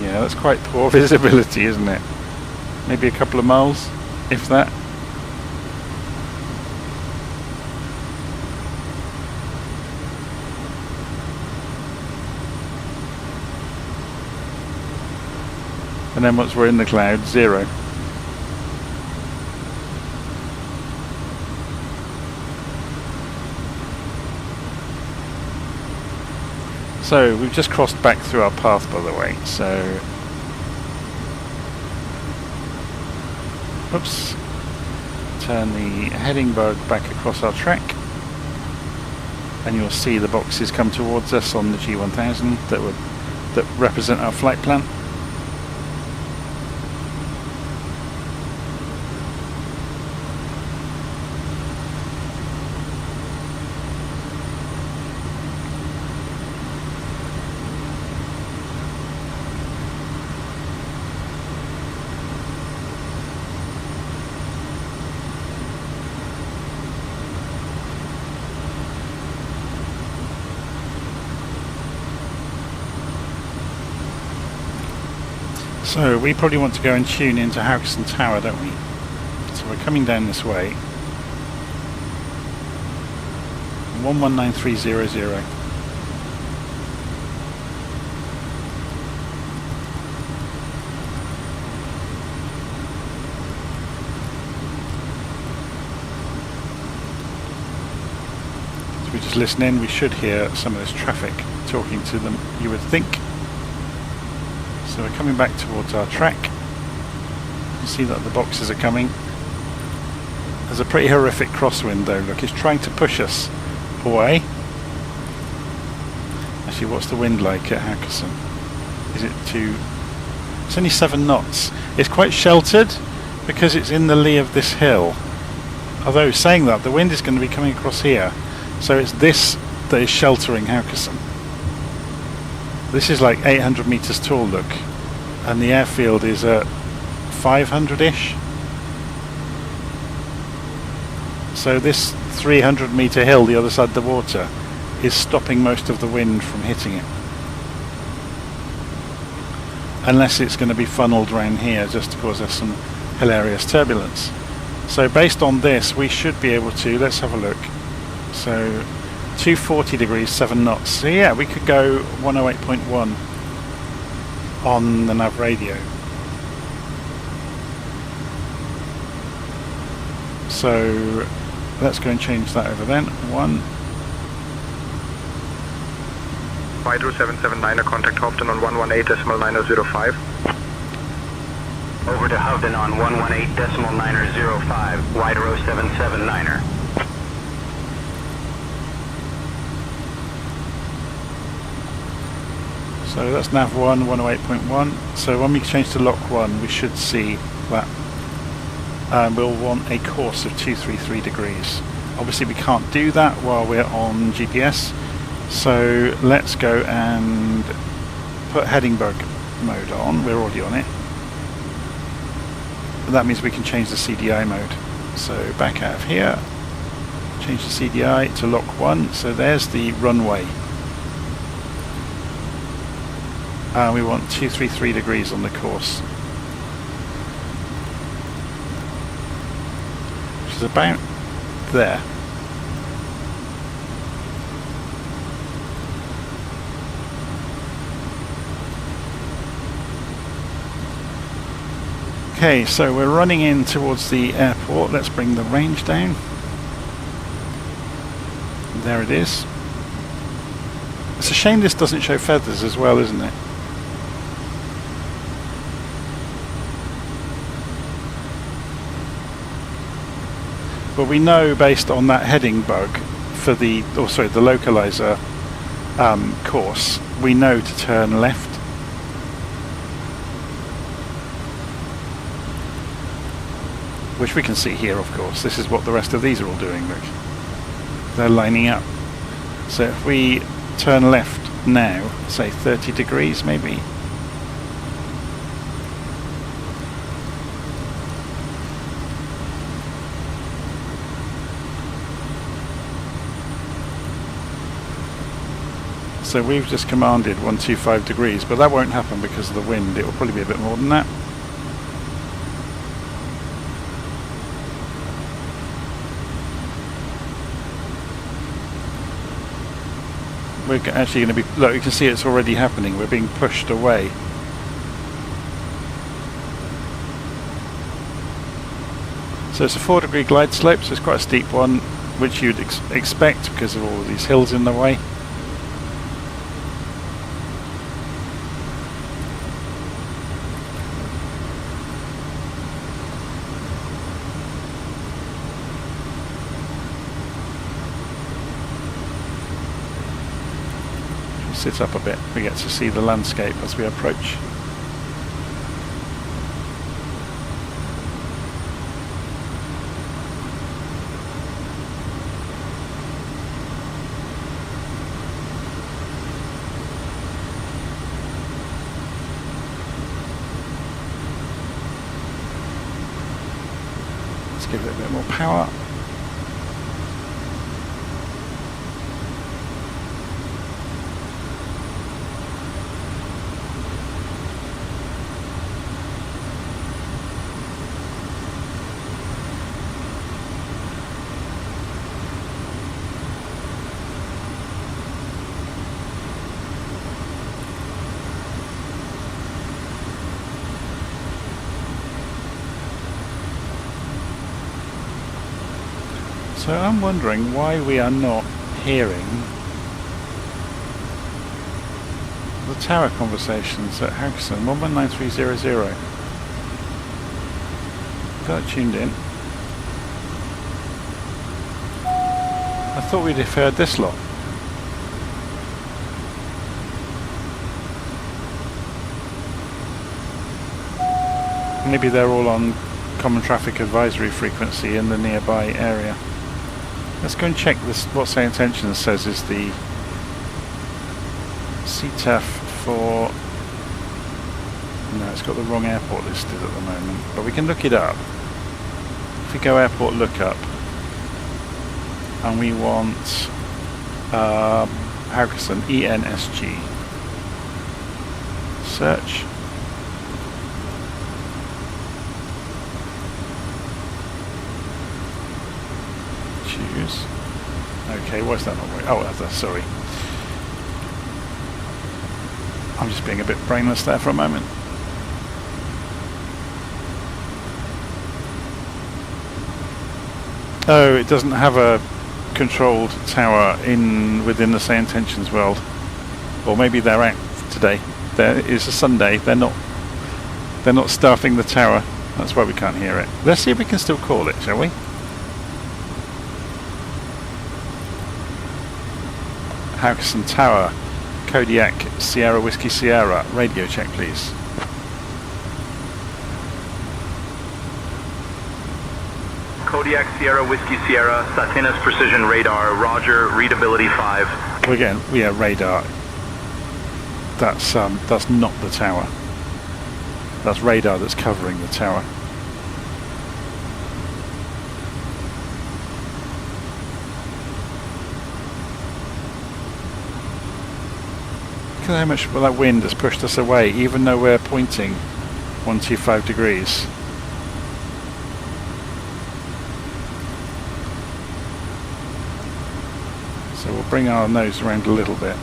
Yeah, that's quite poor visibility, isn't it? Maybe a couple of miles, if that. And then once we're in the cloud, 0. So we've just crossed back through our path, by the way, so oops, turn the heading bug back across our track and you'll see the boxes come towards us on the G1000 that represent our flight plan. So we probably want to go and tune into Haugesund Tower, don't we? So we're coming down this way. 119300. So we just listen in, we should hear some of this traffic talking to them, you would think. So we're coming back towards our track. You see that the boxes are coming. There's a pretty horrific crosswind though, look, it's trying to push us away. Actually, what's the wind like at Haugesund? Is it it's only 7 knots. It's quite sheltered because it's in the lee of this hill. Although saying that, the wind is going to be coming across here. So it's this that is sheltering Haugesund. This is like 800 meters tall, look, and the airfield is at 500-ish. So this 300 meter hill the other side of the water is stopping most of the wind from hitting it. Unless it's going to be funneled around here just to cause us some hilarious turbulence. So based on this, we should be able to, let's have a look. So 240 degrees, 7 knots. So yeah, we could go 108.1 on the nav radio. So let's go and change that over then. 1. Hydro 779er, contact Hovden on 118.905. Over to Hovden on 118.905, Hydro 779er. So that's nav 1, 108.1. So when we change to lock 1, we should see that. We'll want a course of 233 degrees. Obviously we can't do that while we're on GPS. So let's go and put heading bug mode on. We're already on it. That means we can change the CDI mode. So back out of here, change the CDI to lock 1. So there's the runway. We want 233 degrees on the course, which is about there. Okay, so we're running in towards the airport. Let's bring the range down. There it is. It's a shame this doesn't show feathers as well, isn't it? But we know based on that heading bug for the localizer course, we know to turn left which we can see here, of course. This is what the rest of these are all doing, look. They're lining up. So if we turn left now, say 30 degrees maybe. So we've just commanded 125 degrees, but that won't happen because of the wind. It will probably be a bit more than that. We're actually going to be, look, you can see it's already happening. We're being pushed away. So it's a 4-degree glide slope, so it's quite a steep one, which you'd expect because of all of these hills in the way. Sit up a bit, we get to see the landscape as we approach. Let's give it a bit more power. So I'm wondering why we are not hearing the tower conversations at Haugesund 119300. Got it tuned in. I thought we'd have heard this lot. Maybe they're all on common traffic advisory frequency in the nearby area. Let's go and check this. What Say Intentions says is the CTAF for... No, it's got the wrong airport listed at the moment, but we can look it up. If we go airport lookup, and we want Haugesund ENSG, search. Choose. Okay, why is that not working? Oh, that's sorry. I'm just being a bit brainless there for a moment. Oh, it doesn't have a controlled tower within the Say Intentions world. Or maybe they're out today. There is a Sunday. They're not staffing the tower. That's why we can't hear it. Let's see if we can still call it, shall we? Haugesund Tower, Kodiak, Sierra Whiskey Sierra, radio check please. Kodiak Sierra Whiskey Sierra, Satinas Precision Radar, Roger, readability 5. We're getting, yeah, radar. That's not the tower. That's radar that's covering the tower. Look at how much that wind has pushed us away, even though we're pointing 125 degrees. So we'll bring our nose around a little bit.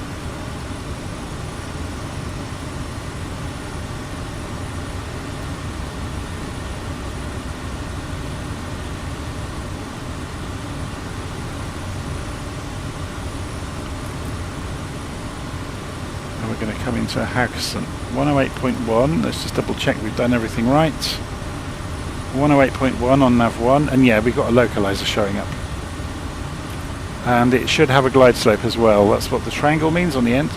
And we're going to come into Haugesund 108.1. Let's just double check we've done everything right. 108.1 on nav 1, and yeah, we've got a localizer showing up. And it should have a glide slope as well. That's what the triangle means on the end.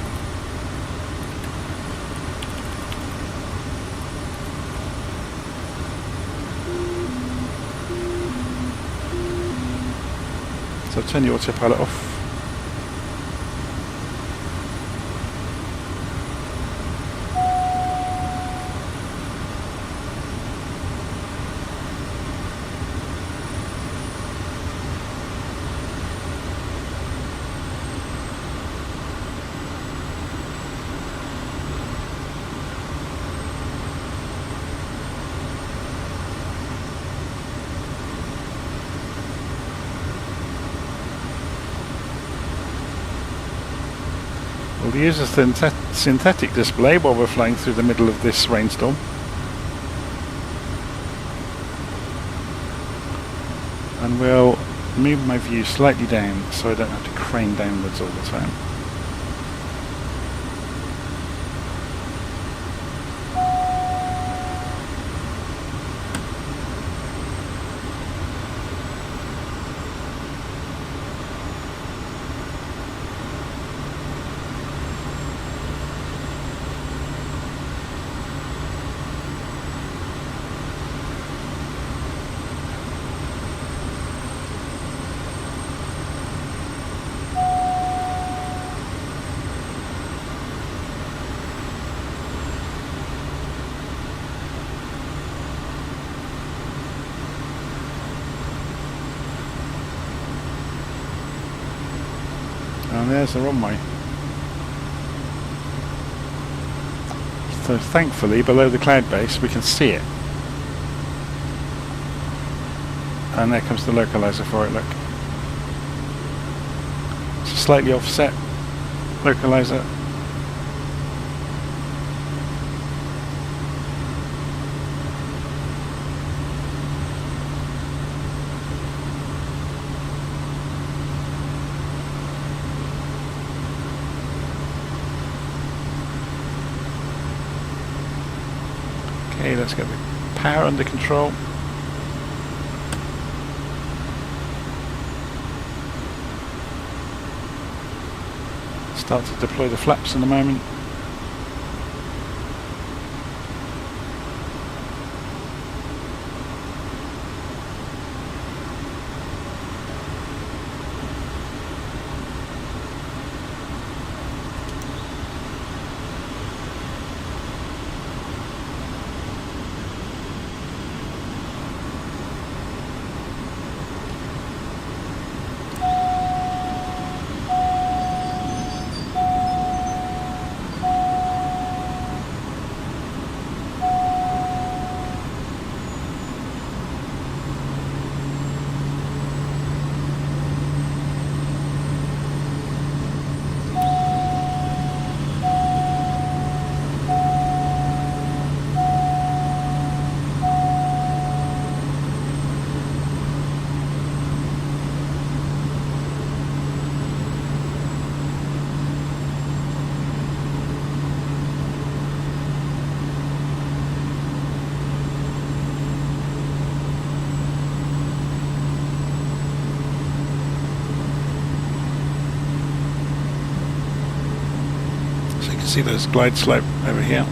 So turn your autopilot off. We'll use a synthetic display while we're flying through the middle of this rainstorm. And we'll move my view slightly down so I don't have to crane downwards all the time. And there's the runway. So thankfully below the cloud base we can see it. And there comes the localizer for it, look. It's a slightly offset localizer. Okay, let's get the power under control. Start to deploy the flaps in a moment. See those glide slope over here.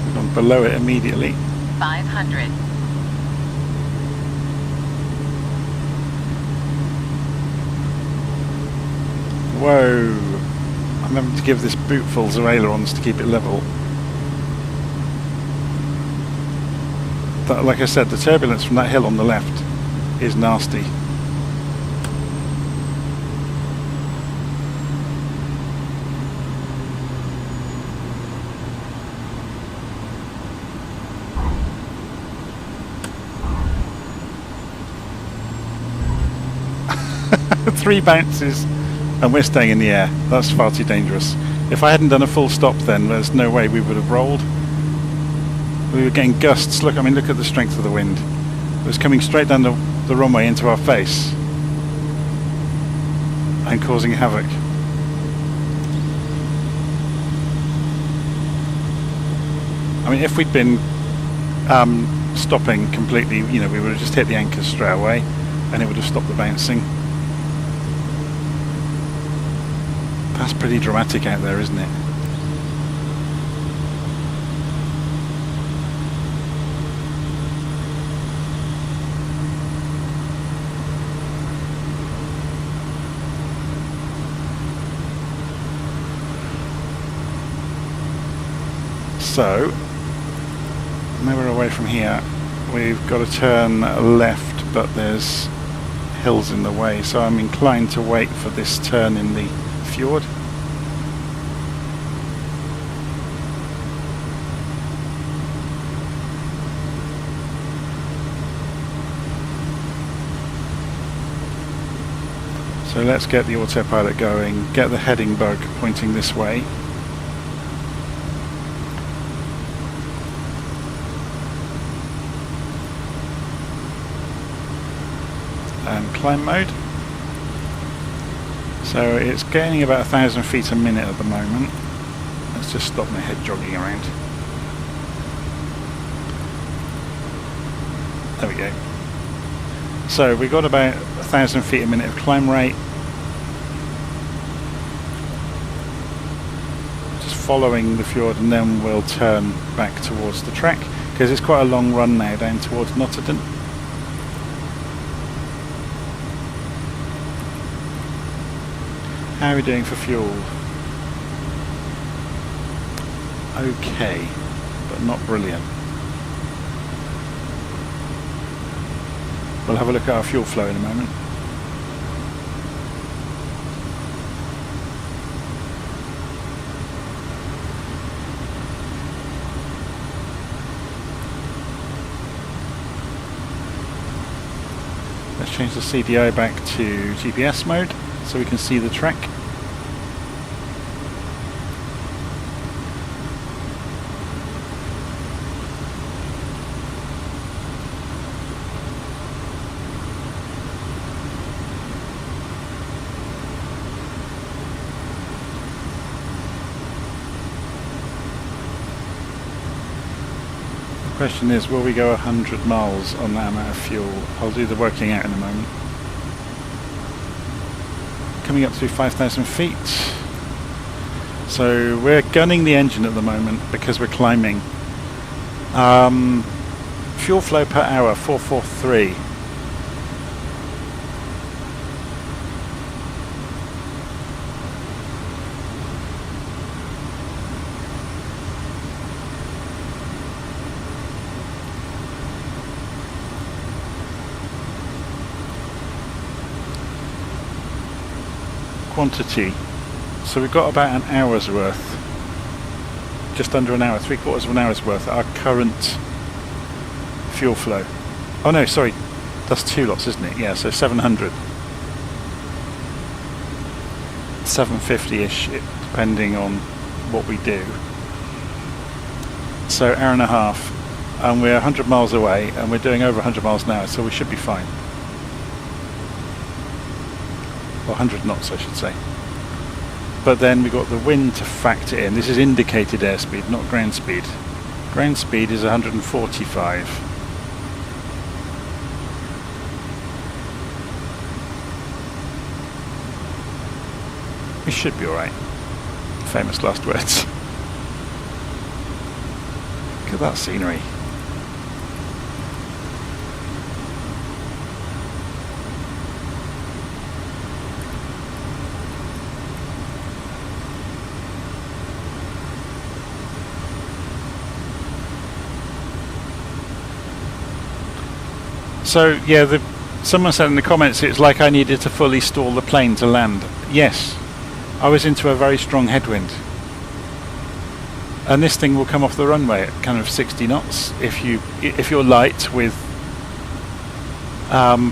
We've gone below it immediately. 500. Whoa! I'm having to give this bootfuls of ailerons to keep it level. That, like I said, the turbulence from that hill on the left is nasty. Three bounces and we're staying in the air. That's far too dangerous. If I hadn't done a full stop then there's no way we would have rolled. We were getting gusts. Look, I mean, look at the strength of the wind. It was coming straight down the runway into our face and causing havoc. I mean, if we'd been stopping completely, you know, we would have just hit the anchors straight away and it would have stopped the bouncing. That's pretty dramatic out there, isn't it? So, nowhere away from here, we've got to turn left, but there's hills in the way, so I'm inclined to wait for this turn in the fjord. So let's get the autopilot going, get the heading bug pointing this way. And climb mode. So it's gaining about 1,000 feet a minute at the moment. Let's just stop my head jogging around. There we go. So we got about 1,000 feet a minute of climb rate. Just following the fjord, and then we'll turn back towards the track because it's quite a long run now down towards Notterdam. How are we doing for fuel? Okay, but not brilliant. We'll have a look at our fuel flow in a moment. Let's change the CDI back to GPS mode so we can see the track. The question is, will we go 100 miles on that amount of fuel? I'll do the working out in a moment. Coming up to 5,000 feet. So we're gunning the engine at the moment because we're climbing. Fuel flow per hour, 443. Quantity, so we've got about an hour's worth, just under an hour, 3/4 of an hour's worth at our current fuel flow. Oh no, sorry, that's 2 lots, isn't it? Yeah, so 700, 750-ish, depending on what we do. So hour and a half, and we're 100 miles away, and we're doing over 100 miles an hour, so we should be fine. Or 100 knots, I should say. But then we got the wind to factor in. This is indicated airspeed, not ground speed. Ground speed is 145. We should be alright. Famous last words. Look at that scenery. So yeah, someone said in the comments it's like I needed to fully stall the plane to land. Yes, I was into a very strong headwind, and this thing will come off the runway at kind of 60 knots. If you're light with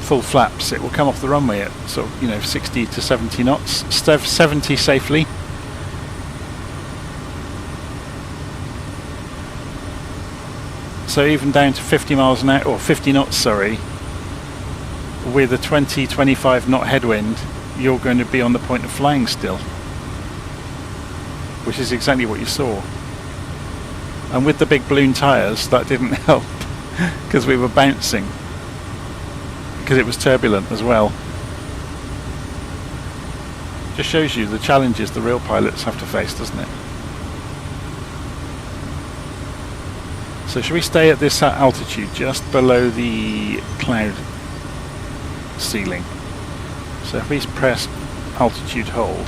full flaps, it will come off the runway at sort of 60 to 70 knots, 70 safely. So even down to 50 miles an hour, or 50 knots, sorry, with a 20-25 knot headwind, you're going to be on the point of flying still, which is exactly what you saw. And with the big balloon tyres, that didn't help because we were bouncing, because it was turbulent as well. Just shows you the challenges the real pilots have to face, doesn't it? So should we stay at this altitude, just below the cloud ceiling? So if we press altitude hold,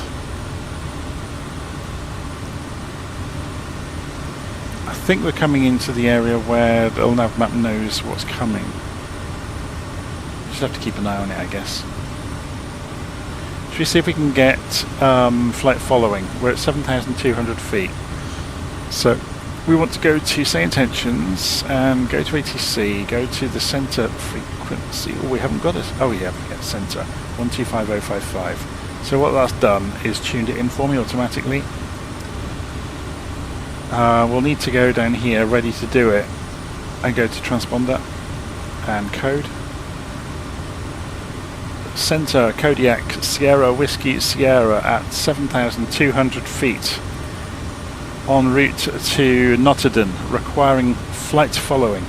I think we're coming into the area where the LittleNavMap knows what's coming. Just have to keep an eye on it, I guess. Should we see if we can get flight following? We're at 7,200 feet. So we want to go to say intentions and go to ATC, go to the center frequency. Oh, we haven't got it. Oh, yeah, center 125055. So what that's done is tuned it in for me automatically. We'll need to go down here, ready to do it, and go to transponder and code. Center Kodiak Sierra Whiskey Sierra at 7,200 feet. En route to Notterdon, requiring flight following.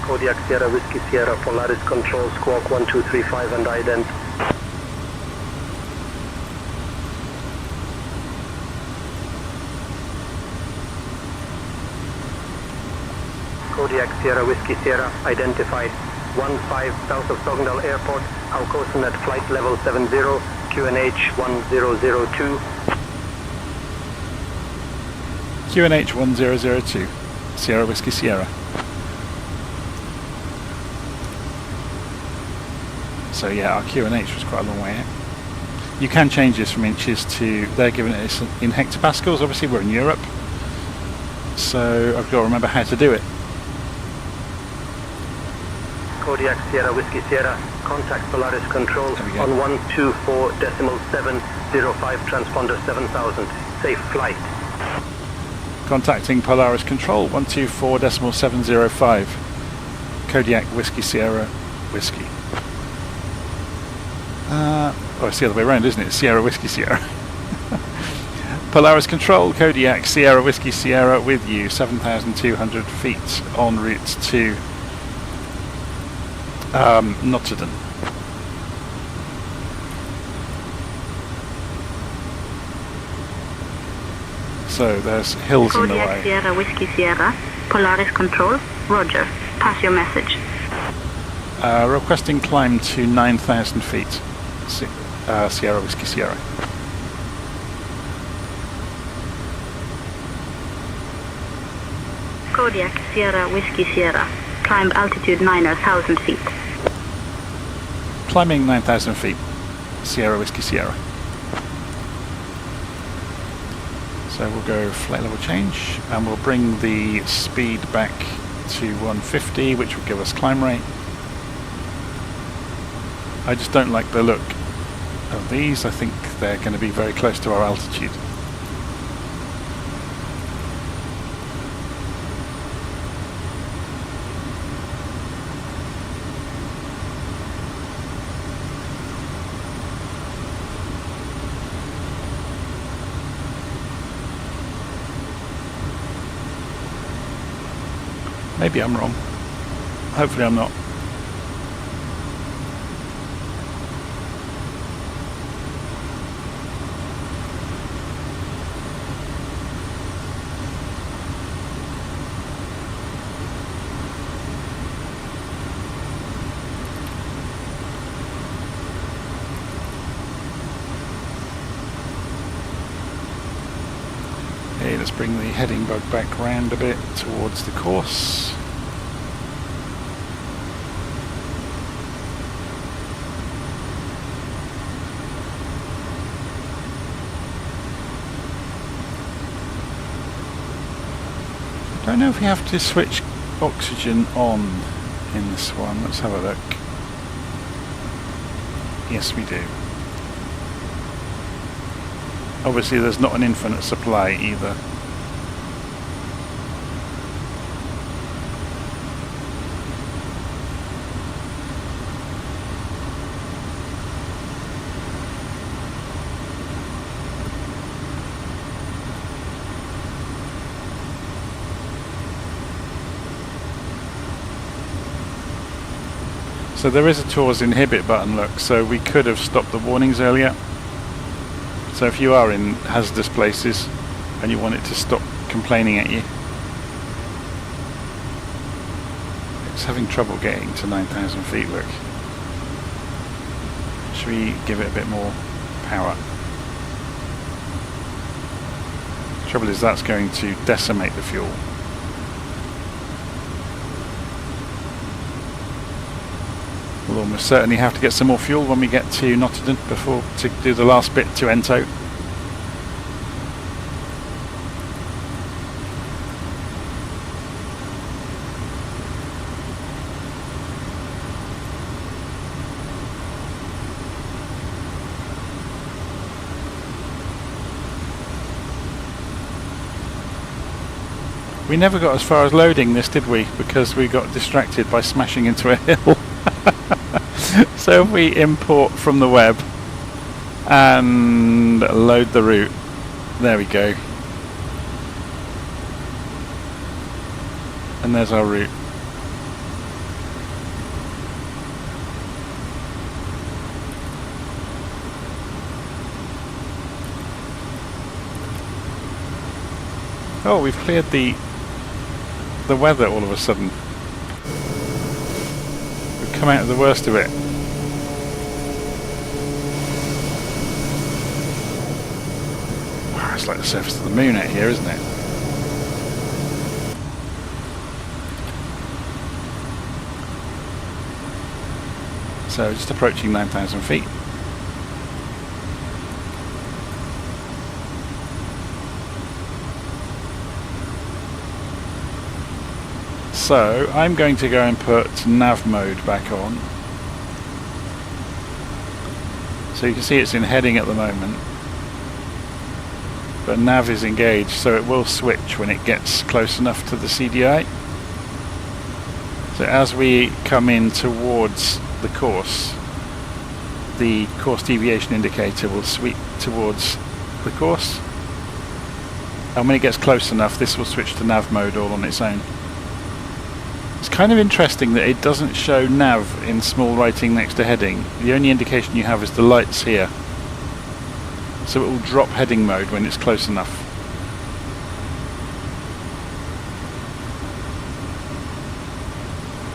Kodiak Sierra Whiskey Sierra Polaris Control Squawk 1235 and ident. Kodiak Sierra Whiskey Sierra identified 15 south of Sogndal Airport, Alcosen at flight level 70, QNH 1002. QNH 1002, Sierra Whiskey Sierra. So yeah, our QNH was quite a long way out. You can change this from inches to, they're giving it in hectopascals, obviously we're in Europe. So I've got to remember how to do it. Kodiak Sierra Whiskey Sierra, contact Polaris Control on 124.705 transponder 7000. Safe flight. Contacting Polaris Control 124.705. Kodiak Whiskey Sierra Whiskey. Oh, it's the other way around, isn't it? Sierra Whiskey Sierra. Polaris Control, Kodiak Sierra Whiskey Sierra with you, 7,200 feet en route to Notterdon. So there's hills in the way. Kodiak Sierra Whiskey Sierra, Polaris Control, Roger. Pass your message. Requesting climb to 9,000 feet. Sierra Whiskey Sierra. Kodiak Sierra Whiskey Sierra, climb altitude 9,000 feet. Climbing 9,000 feet. Sierra Whiskey Sierra. So we'll go flight level change and we'll bring the speed back to 150, which will give us climb rate. I just don't like the look of these. I think they're going to be very close to our altitude. Maybe I'm wrong. Hopefully I'm not. Okay, let's bring the heading bug back round a bit towards the course. I don't know if we have to switch oxygen on in this one. Let's have a look. Yes, we do. Obviously there's not an infinite supply either. So there is a tours inhibit button, look, so we could have stopped the warnings earlier. So if you are in hazardous places and you want it to stop complaining at you. It's having trouble getting to 9,000 feet, look. Should we give it a bit more power. Trouble is that's going to decimate the fuel. We'll almost certainly have to get some more fuel when we get to Nottingham before to do the last bit to Ento. We never got as far as loading this, did we? Because we got distracted by smashing into a hill. So if we import from the web and load the route, there we go. And there's our route. Oh, we've cleared the weather all of a sudden. We've come out of the worst of it. Wow, it's like the surface of the moon out here, isn't it? So just approaching 9,000 feet. So I'm going to go and put nav mode back on. So you can see it's in heading at the moment, but nav is engaged, so it will switch when it gets close enough to the CDI. So as we come in towards the course deviation indicator will sweep towards the course, and when it gets close enough this will switch to nav mode all on its own. It's kind of interesting that it doesn't show nav in small writing next to heading. The only indication you have is the lights here. So it will drop heading mode when it's close enough.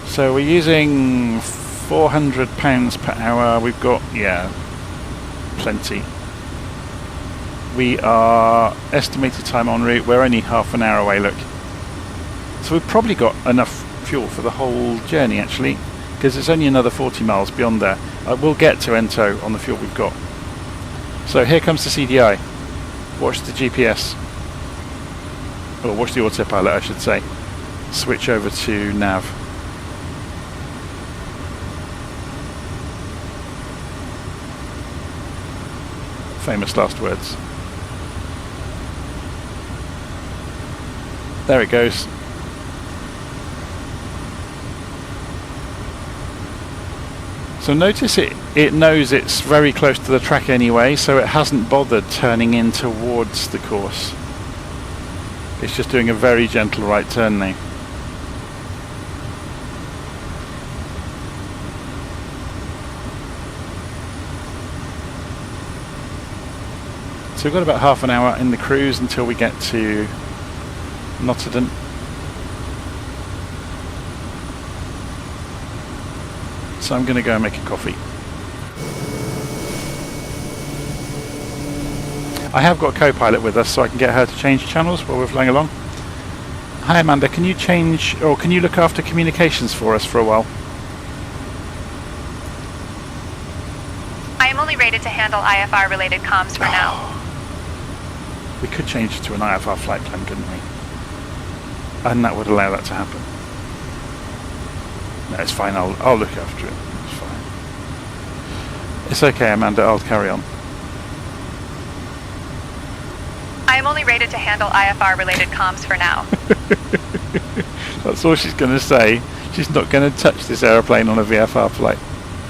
So we're using 400 pounds per hour. We've got, yeah, plenty. We are estimated time en route. We're only half an hour away, look. So we've probably got enough fuel for the whole journey actually, because it's only another 40 miles beyond there. We'll get to Ento on the fuel we've got. So here comes the CDI. Watch the GPS, or watch the autopilot I should say. Switch over to nav. Famous last words. There it goes. So notice it knows it's very close to the track anyway, so it hasn't bothered turning in towards the course. It's just doing a very gentle right turn now. So we've got about half an hour in the cruise until we get to Nottingham. So I'm going to go and make a coffee. I have got a co-pilot with us, so I can get her to change channels while we're flying along. Hi Amanda, can you change, or can you look after communications for us for a while? I am only rated to handle IFR related comms for now. We could change to an IFR flight plan, couldn't we? And that would allow that to happen. No, it's fine, I'll look after it. It's fine. It's okay, Amanda, I'll carry on. I am only rated to handle IFR related comms for now. That's all she's going to say. She's not going to touch this aeroplane on a VFR flight.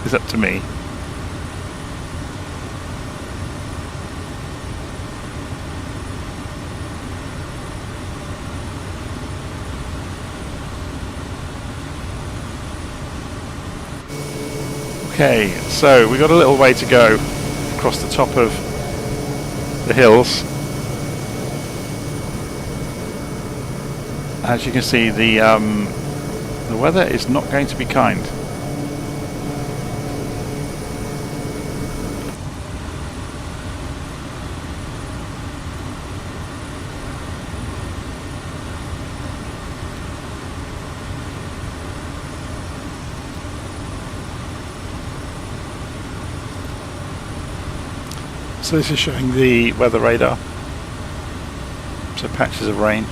It's up to me. Okay, so we've got a little way to go across the top of the hills. As you can see, the weather is not going to be kind. So this is showing the weather radar. So patches of rain.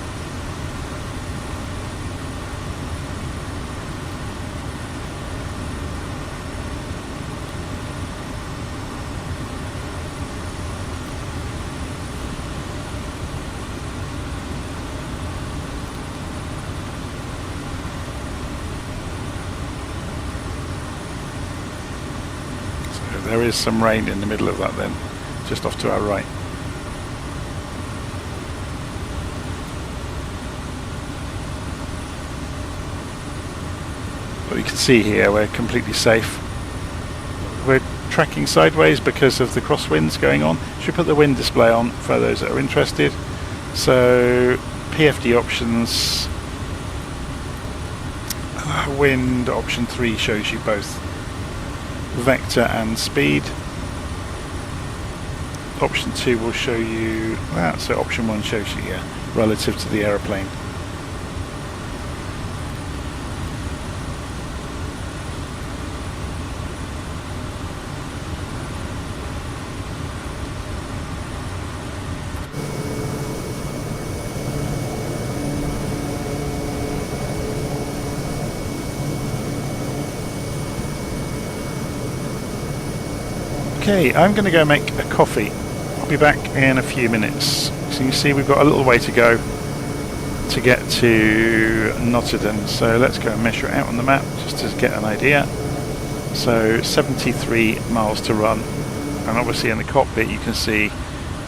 So there is some rain in the middle of that then, just off to our right. But you can see here we're completely safe. We're tracking sideways because of the crosswinds going on. Should put the wind display on for those that are interested. So PFD options, wind option 3 shows you both vector and speed. Option 2 will show you that, so option 1 shows you relative to the aeroplane. Okay, I'm going to go make a coffee. I'll be back in a few minutes. So you see we've got a little way to go to get to Nottingham. So let's go and measure it out on the map just to get an idea. So 73 miles to run. And obviously in the cockpit you can see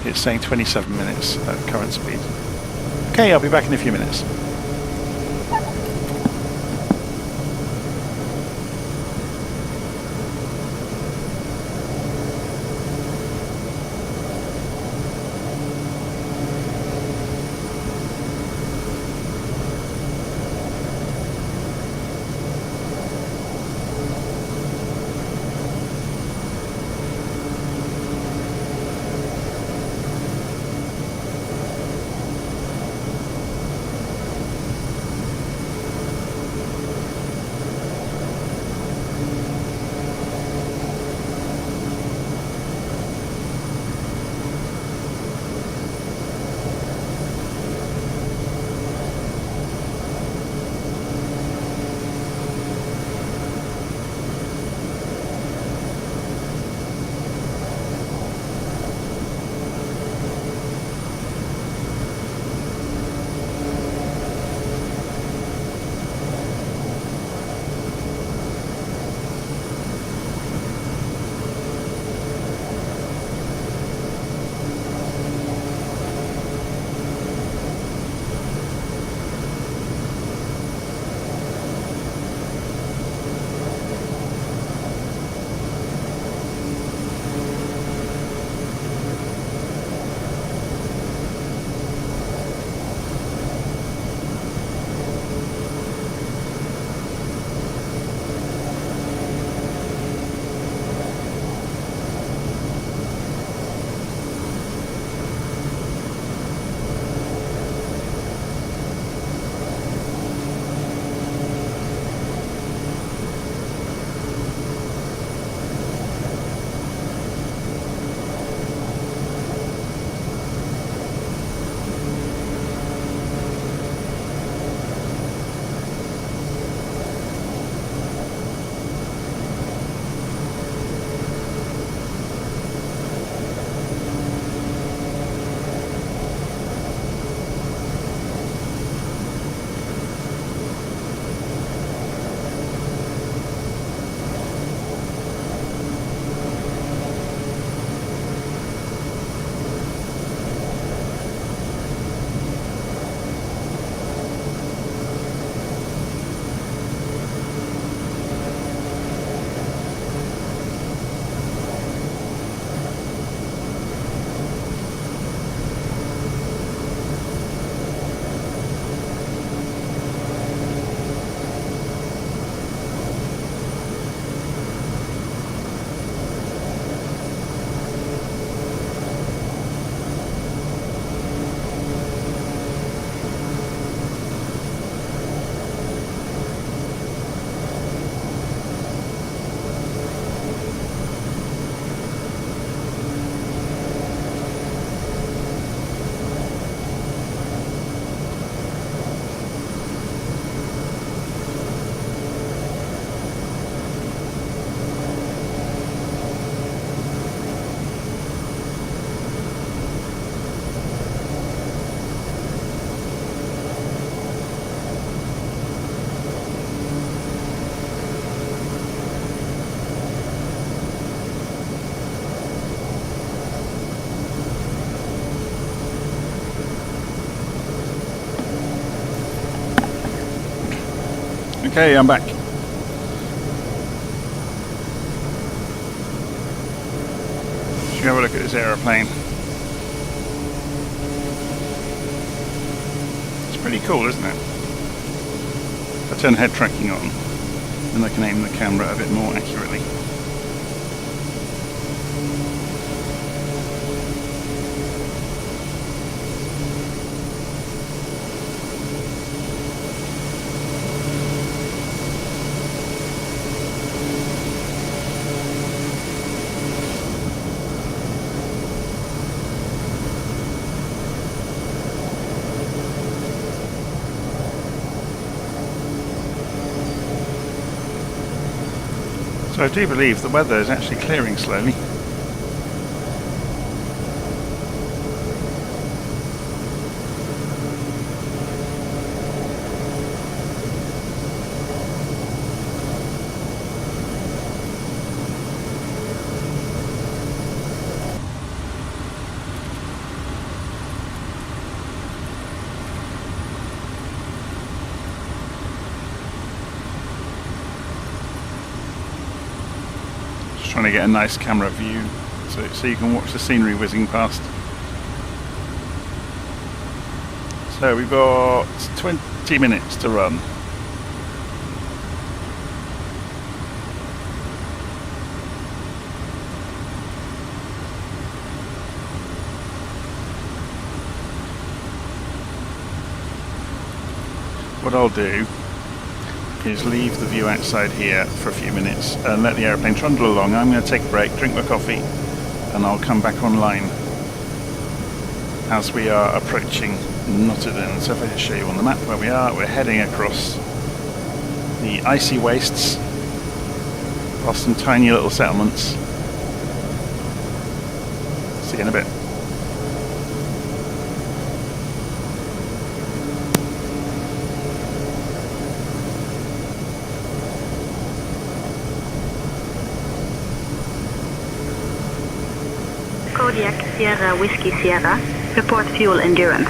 it's saying 27 minutes at current speed. Okay, I'll be back in a few minutes. Okay, I'm back. Should we have a look at this aeroplane? It's pretty cool, isn't it? If I turn head tracking on, then I can aim the camera a bit more accurately. So I do believe the weather is actually clearing slowly. Trying to get a nice camera view so you can watch the scenery whizzing past. So we've got 20 minutes to run. What I'll do is leave the view outside here for a few minutes and let the aeroplane trundle along. I'm going to take a break, drink my coffee, and I'll come back online as we are approaching Nottingham. So if I just show you on the map where we are, we're heading across the icy wastes, past some tiny little settlements. See you in a bit. Kodiak Sierra Whiskey Sierra, report fuel endurance.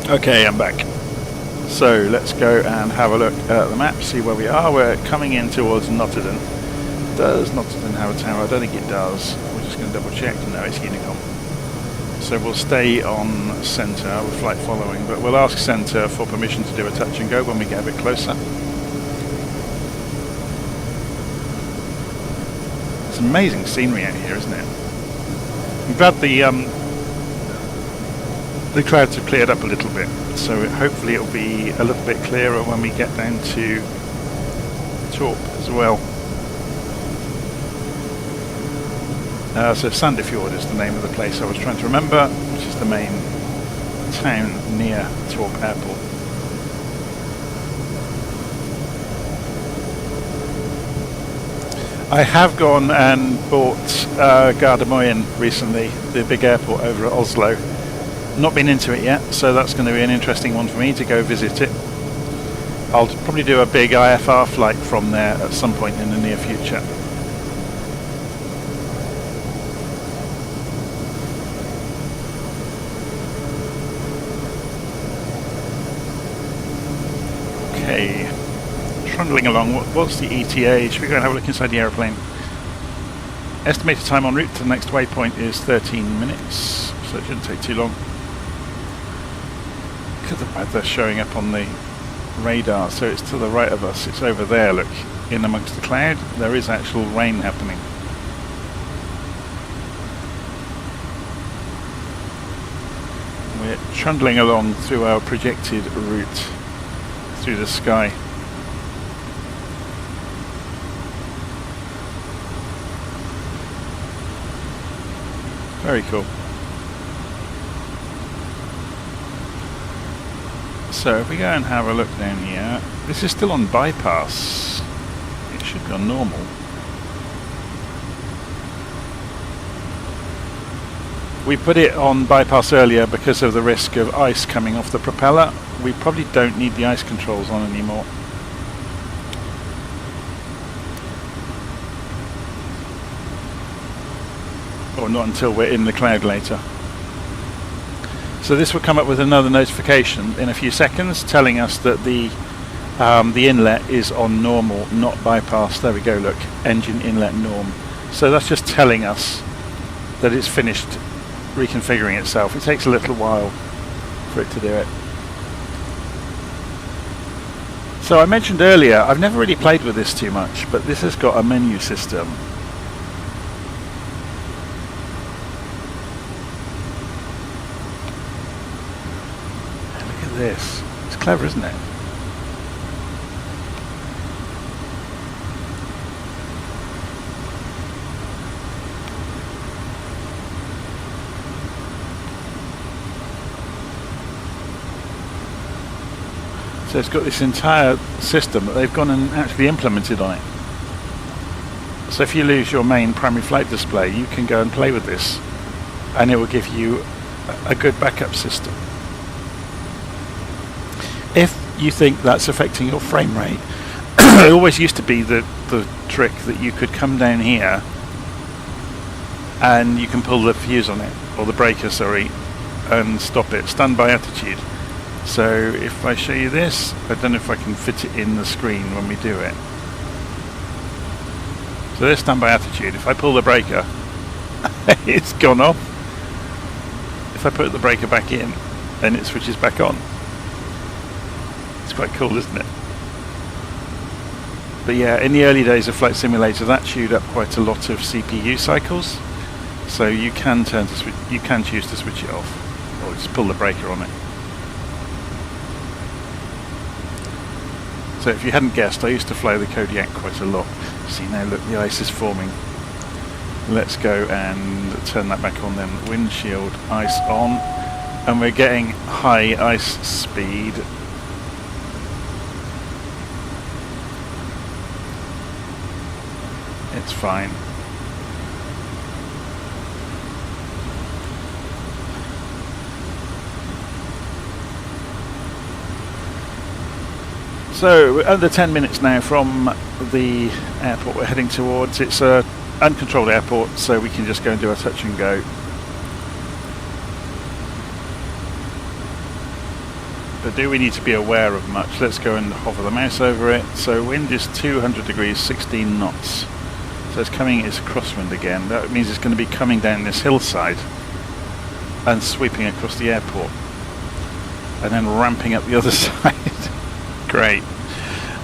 Okay, I'm back. So let's go and have a look at the map, see where we are. We're coming in towards Nottingham. Does Nottingham have a tower? I don't think it does. We're just going to double check. No, it's Unicom. So we'll stay on centre with flight following, but we'll ask centre for permission to do a touch and go when we get a bit closer. It's amazing scenery out here, isn't it? I'm glad the clouds have cleared up a little bit, so hopefully it'll be a little bit clearer when we get down to Torp as well. So Sandefjord is the name of the place I was trying to remember, which is the main town near Torp Airport. I have gone and bought Gardermoen recently, the big airport over at Oslo. Not been into it yet, so that's going to be an interesting one for me to go visit it. I'll probably do a big IFR flight from there at some point in the near future. Okay, trundling along. What's the ETA? Should we go and have a look inside the aeroplane? Estimated time en route to the next waypoint is 13 minutes, so it shouldn't take too long. Look at the weather showing up on the radar, so it's to the right of us. It's over there, look, in amongst the cloud. There is actual rain happening. We're trundling along through our projected route through the sky. Very cool. So if we go and have a look down here, this is still on bypass. It should be on normal. We put it on bypass earlier because of the risk of ice coming off the propeller. We probably don't need the ice controls on anymore. Or not until we're in the cloud later. So this will come up with another notification in a few seconds telling us that the inlet is on normal, not bypass. There we go, look, engine inlet norm. So that's just telling us that it's finished reconfiguring itself. It takes a little while for it to do it. So I mentioned earlier, I've never really played with this too much, but this has got a menu system. Look at this. It's clever, isn't it? So it's got this entire system that they've gone and actually implemented on it. So if you lose your main primary flight display, you can go and play with this and it will give you a good backup system. If you think that's affecting your frame rate, it always used to be the trick that you could come down here and you can pull the fuse on it, or the breaker, sorry, and stop it, standby attitude. So if I show you this, I don't know if I can fit it in the screen when we do it. So there's standby attitude. If I pull the breaker, it's gone off. If I put the breaker back in, then it switches back on. It's quite cool, isn't it? But yeah, in the early days of Flight Simulator, that chewed up quite a lot of CPU cycles. So you can choose to switch it off, or just pull the breaker on it. So if you hadn't guessed, I used to fly the Kodiak quite a lot. See now, look, the ice is forming. Let's go and turn that back on then. Windshield ice on, and we're getting high ice speed. It's fine. So we're under 10 minutes now from the airport we're heading towards. It's an uncontrolled airport, so we can just go and do a touch and go. But do we need to be aware of much? Let's go and hover the mouse over it. So wind is 200 degrees, 16 knots. So it's crosswind again. That means it's going to be coming down this hillside and sweeping across the airport. And then ramping up the other side. Great.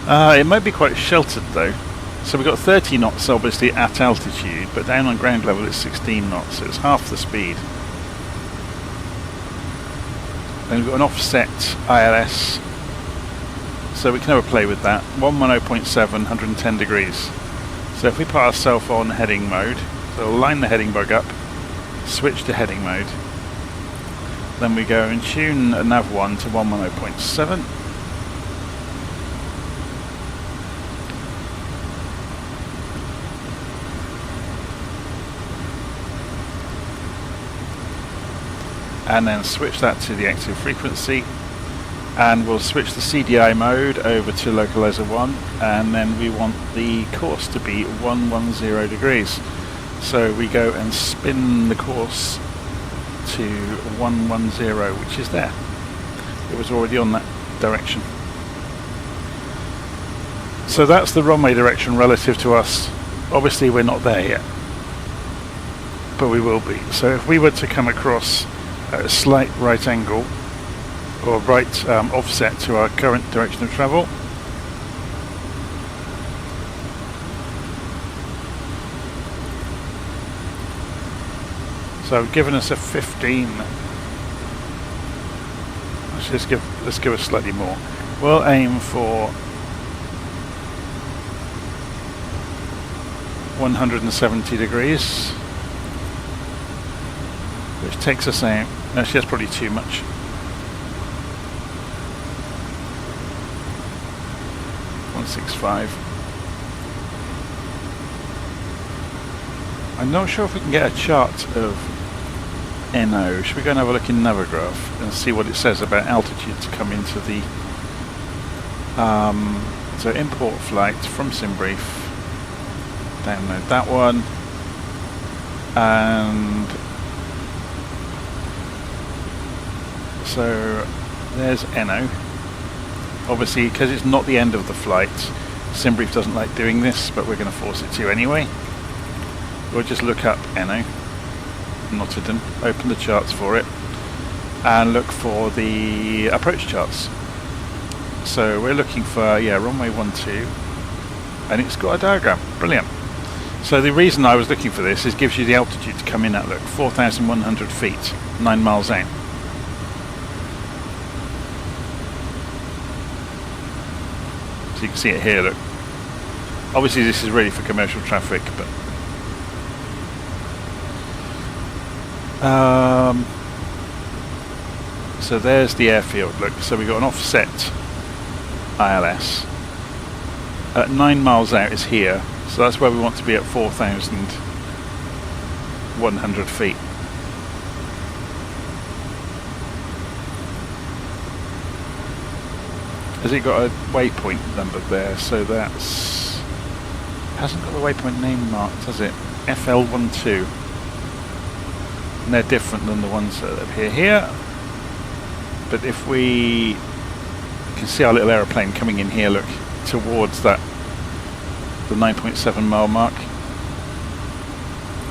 It might be quite sheltered though. So we've got 30 knots obviously at altitude, but down on ground level it's 16 knots, so it's half the speed. Then we've got an offset ILS, so we can have a play with that. 110.7, 110 degrees. So if we put ourselves on heading mode, so we'll line the heading bug up, switch to heading mode, then we go and tune nav 1 to 110.7. And then switch that to the active frequency, and we'll switch the CDI mode over to localizer 1, and then we want the course to be 110 degrees. So we go and spin the course to 110, which is there. It was already on that direction. So that's the runway direction relative to us. Obviously we're not there yet, but we will be. So if we were to come across a slight right angle or right offset to our current direction of travel, so I've given us a 15. Let's give us slightly more. We'll aim for 170 degrees, which takes us out. Actually, that's probably too much. .165. I'm not sure if we can get a chart of NO. Should we go and have a look in Navigraph and see what it says about altitude to come into the so import flight from Simbrief, download that one, and so there's NO. Obviously, because it's not the end of the flight, Simbrief doesn't like doing this, but we're going to force it to anyway. We'll just look up NO, Nottingham, open the charts for it, and look for the approach charts. So we're looking for, runway 12, and it's got a diagram. Brilliant. So the reason I was looking for this is it gives you the altitude to come in at, look, 4,100 feet, 9 miles out. So you can see it here, look. Obviously this is ready for commercial traffic, but so there's the airfield, look. So we've got an offset ILS. At 9 miles out is here, so that's where we want to be at 4,100 feet. Has it got a waypoint number there? So that's hasn't got the waypoint name marked, has it? FL12. And they're different than the ones that appear here. But if we can see our little aeroplane coming in here, look, towards that, the 9.7 mile mark,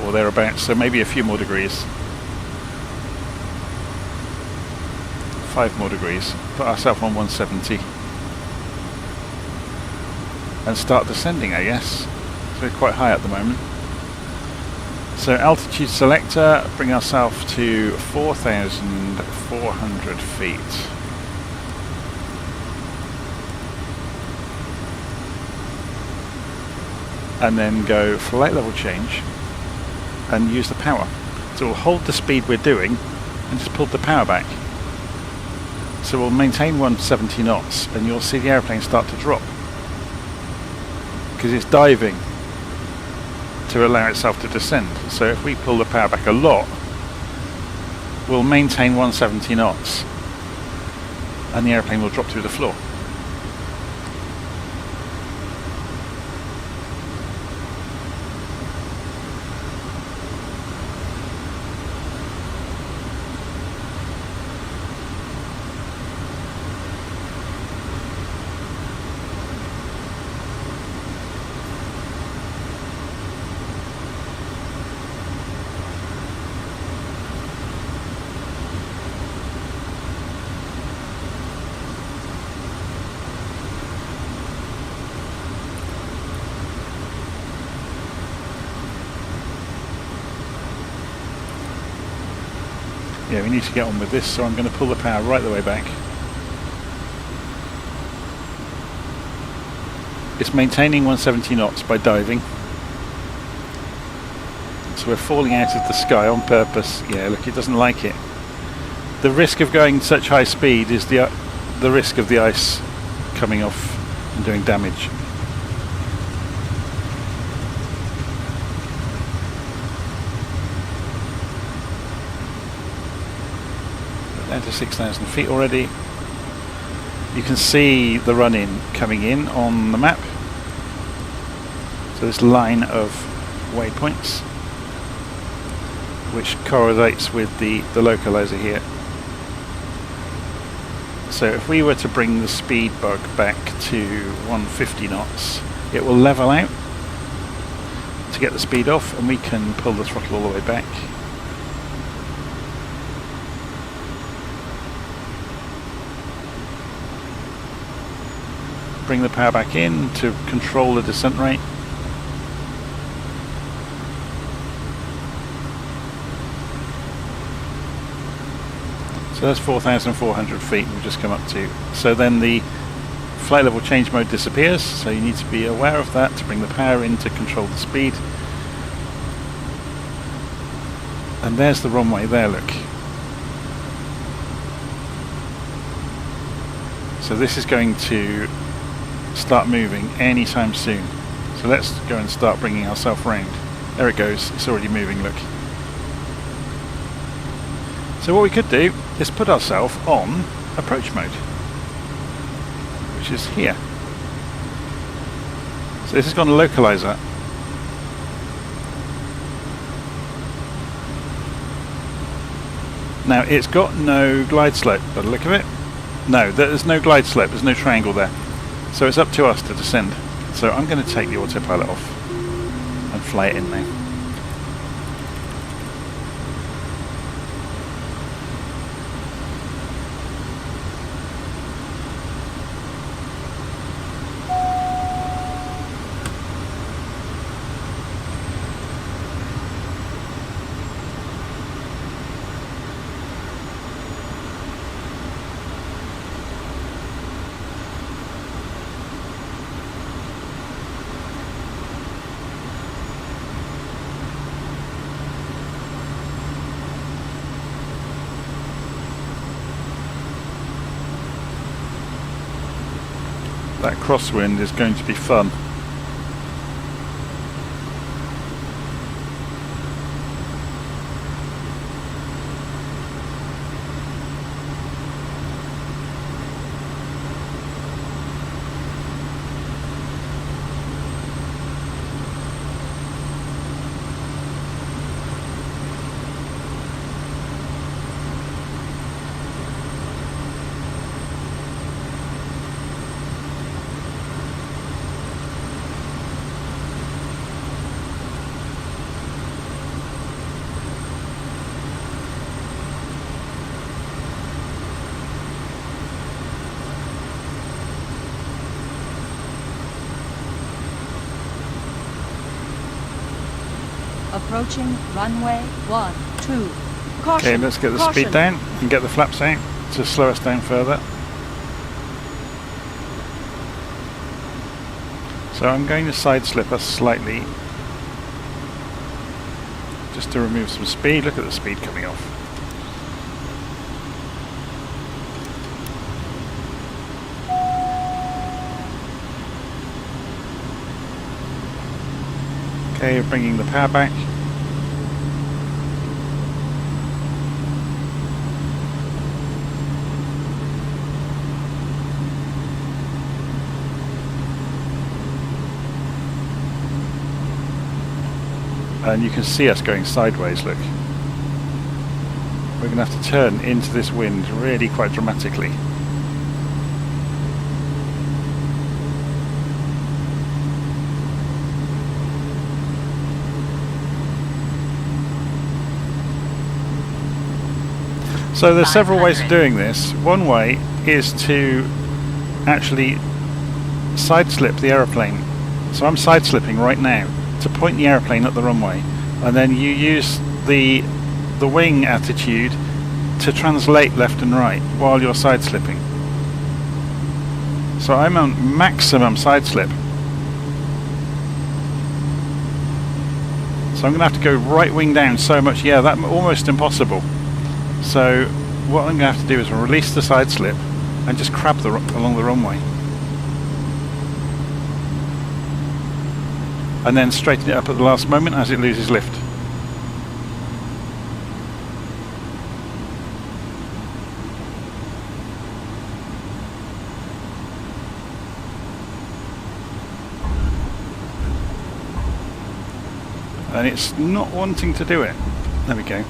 or thereabouts, so maybe a few more degrees. 5 more degrees. Put ourselves on 170. And start descending, I guess. So we're quite high at the moment. So altitude selector, bring ourselves to 4,400 feet. And then go flight level change and use the power. So we'll hold the speed we're doing and just pull the power back. So we'll maintain 170 knots and you'll see the airplane start to drop, because it's diving to allow itself to descend. So if we pull the power back a lot, we'll maintain 170 knots and the airplane will drop through the floor. yeah, we need to get on with this, so I'm going to pull the power right the way back. It's maintaining 170 knots by diving. So we're falling out of the sky on purpose. Yeah, look, it doesn't like it. The risk of going such high speed is the risk of the ice coming off and doing damage. Down to 6,000 feet already. You can see the run-in coming in on the map. So this line of waypoints, which correlates with the localizer here. So if we were to bring the speed bug back to 150 knots, it will level out to get the speed off, and we can pull the throttle all the way back. Bring the power back in to control the descent rate. So that's 4,400 feet we've just come up to. So then the flight level change mode disappears, so you need to be aware of that to bring the power in to control the speed. And there's the runway there, look. So this is going to start moving anytime soon. So let's go and start bringing ourselves round. There it goes, it's already moving, look. So what we could do is put ourselves on approach mode, which is here. So this has gone to localizer. Now it's got no glide slope by the look of it. No, there's no glide slope, there's no triangle there. So it's up to us to descend. So I'm going to take the autopilot off and fly it in now. That crosswind is going to be fun. Approaching runway 12. Caution. Okay, let's get the Caution. speed down and get the flaps out to slow us down further. So I'm going to side slip us slightly just to remove some speed. Look at the speed coming off. Okay, bringing the power back. And you can see us going sideways, look. We're going to have to turn into this wind really quite dramatically. So there's several ways of doing this. One way is to actually side slip the aeroplane. So I'm side slipping right now to point the aeroplane at the runway, and then you use the wing attitude to translate left and right while you're side slipping. So I'm on maximum side slip. So I'm going to have to go right wing down so much. Yeah, that's almost impossible. So what I'm going to have to do is release the side slip and just crab along the runway. And then straighten it up at the last moment as it loses lift. And it's not wanting to do it. There we go.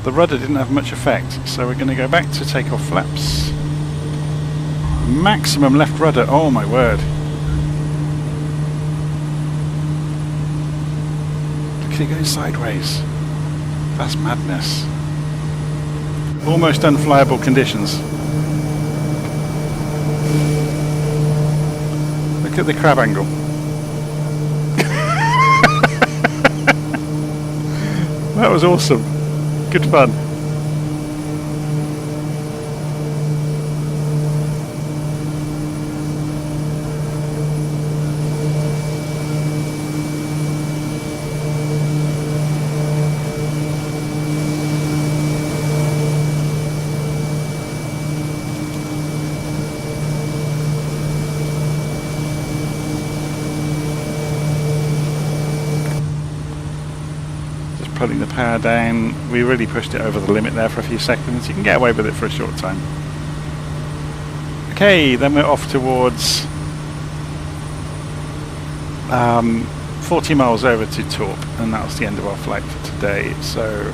The rudder didn't have much effect, so we're going to go back to takeoff flaps. Maximum left rudder, oh my word. Look at it going sideways. That's madness. Almost unflyable conditions. Look at the crab angle. That was awesome. Good fun. Putting the power down, we really pushed it over the limit there for a few seconds. You can get away with it for a short time. Okay, then we're off towards 40 miles over to Torp, and that was the end of our flight for today. So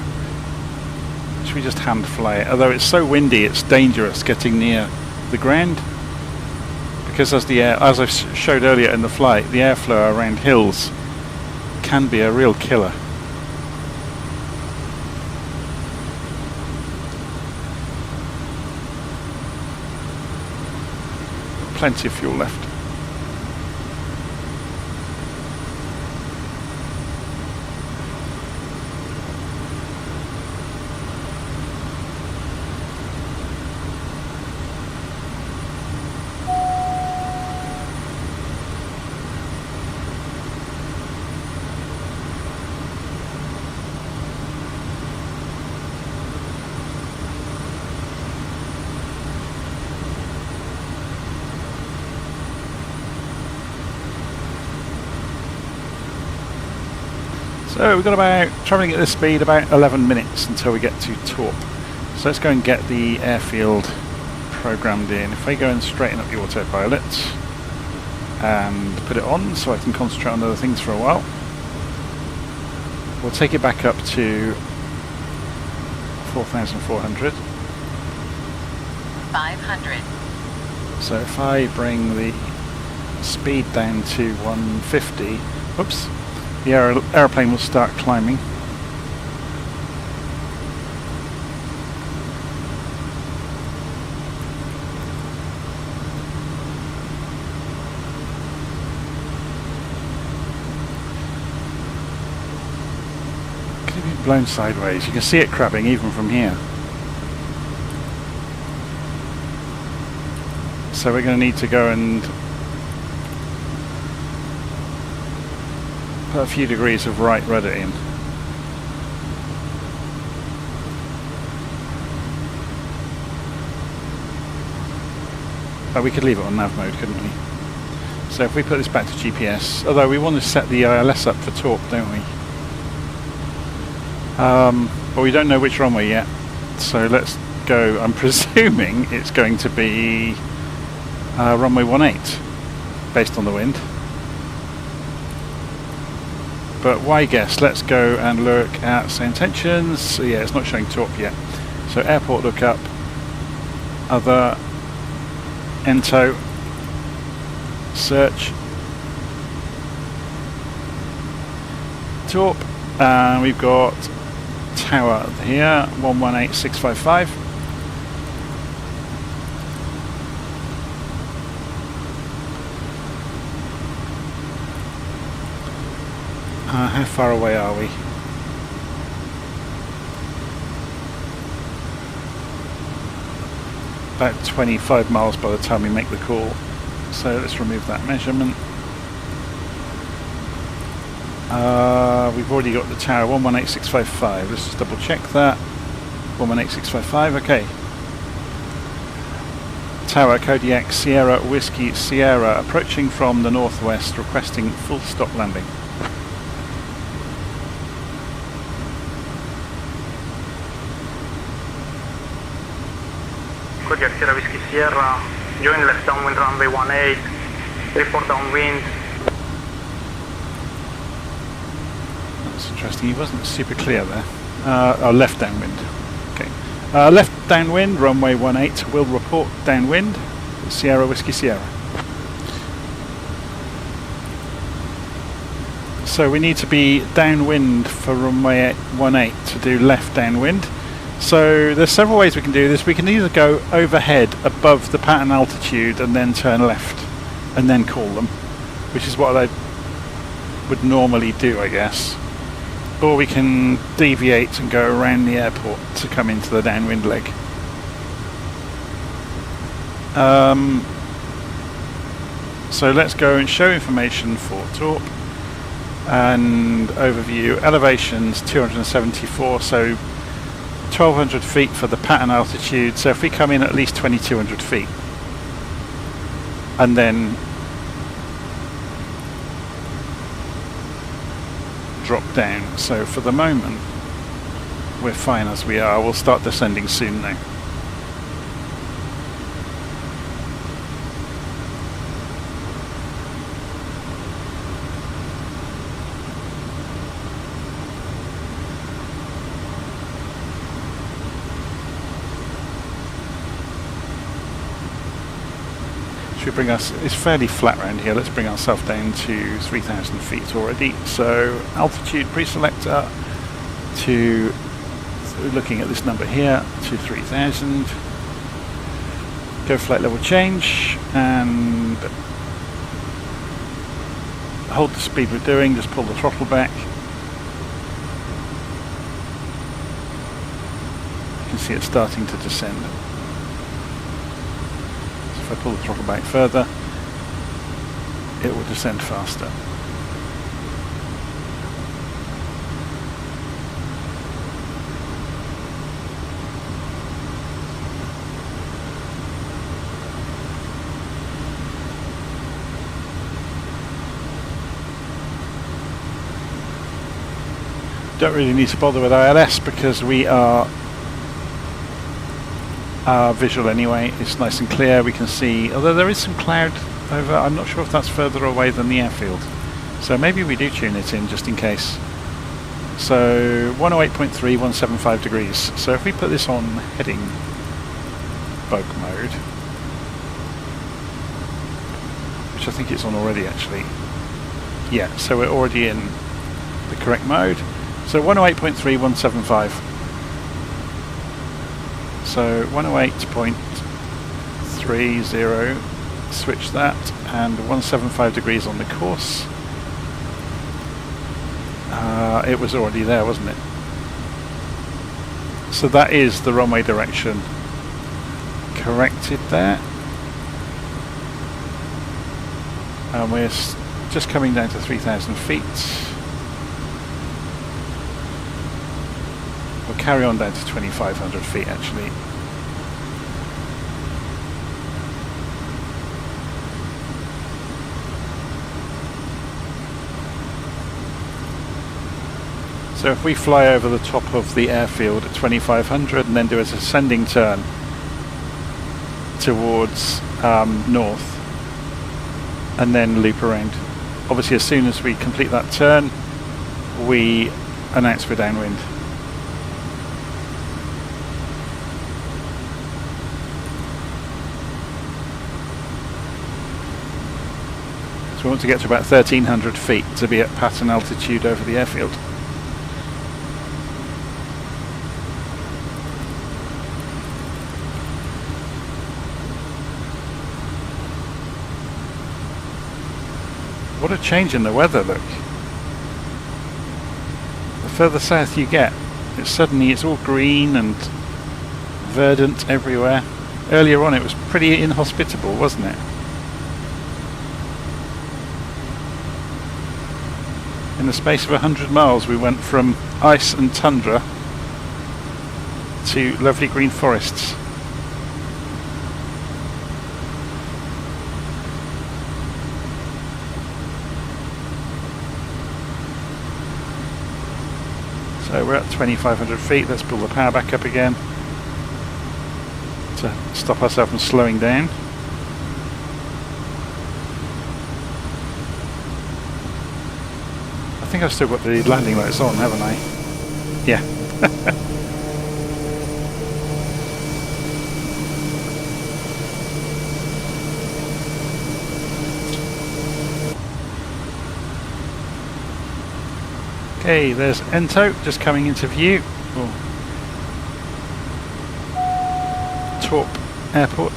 should we just hand fly it? Although it's so windy, it's dangerous getting near the ground, because as I showed earlier in the flight, the airflow around hills can be a real killer. Plenty of fuel left. So we've got travelling at this speed, about 11 minutes until we get to Torp. So let's go and get the airfield programmed in. If I go and straighten up the autopilot and put it on so I can concentrate on other things for a while. We'll take it back up to 4,400. 500. So if I bring the speed down to 150, whoops. The aeroplane will start climbing. Could have been blown sideways. You can see it crabbing even from here. So we're going to need to go and put a few degrees of right rudder in. But we could leave it on nav mode, couldn't we? So if we put this back to GPS, although we want to set the ILS up for Torp, don't we? But we don't know which runway yet. So let's go. I'm presuming it's going to be runway 18, based on the wind. But why guess? Let's go and look at say intentions. So yeah, it's not showing Torp yet. So airport lookup, other, ento, search, Torp, and we've got tower here, 118655. How far away are we? about 25 miles by the time we make the call. So let's remove that measurement. We've already got the tower 118655. Let's just double check that. 118655, okay. Tower Kodiak Sierra Whiskey Sierra approaching from the northwest, requesting full stop landing. Kodiak Sierra Whiskey Sierra, join left downwind runway 18, report downwind. That's interesting, he wasn't super clear there. Left downwind. Okay. Left downwind, runway 18, will report downwind, Sierra Whiskey Sierra. So we need to be downwind for runway 18 to do left downwind. So there's several ways we can do this. We can either go overhead above the pattern altitude and then turn left and then call them, which is what I would normally do, I guess. Or we can deviate and go around the airport to come into the downwind leg. So let's go and show information for Torp and overview. Elevations 274, so 1200 feet for the pattern altitude. So if we come in at least 2200 feet and then drop down. So for the moment we're fine as we are. We'll start descending soon now. Should we bring us, it's fairly flat around here, let's bring ourselves down to 3,000 feet already. So altitude pre-selector to, looking at this number here, to 3,000. Go flight level change and hold the speed we're doing, just pull the throttle back. You can see it starting to descend. If I pull the throttle back further, it will descend faster. Don't really need to bother with ILS because we are visual anyway. It's nice and clear, we can see, although there is some cloud over, I'm not sure if that's further away than the airfield, so maybe we do tune it in just in case. So 108.3, 175 degrees. So if we put this on heading bug mode, which I think it's on already actually, yeah, so we're already in the correct mode. So 108.3, 175. So 108.30, switch that, and 175 degrees on the course. It was already there, wasn't it? So that is the runway direction corrected there. And we're just coming down to 3,000 feet. We'll carry on down to 2,500 feet actually. So if we fly over the top of the airfield at 2,500 and then do a descending turn towards north and then loop around. Obviously as soon as we complete that turn we announce we're downwind. So we want to get to about 1,300 feet to be at pattern altitude over the airfield. What a change in the weather, look. The further south you get, it's all green and verdant everywhere. earlier on it was pretty inhospitable, wasn't it? In the space of 100 miles we went from ice and tundra to lovely green forests. So we're at 2,500 feet, let's pull the power back up again to stop ourselves from slowing down. I think I've still got the landing lights on, haven't I? Yeah. Okay, there's Ento just coming into view. Oh. Torp Airport.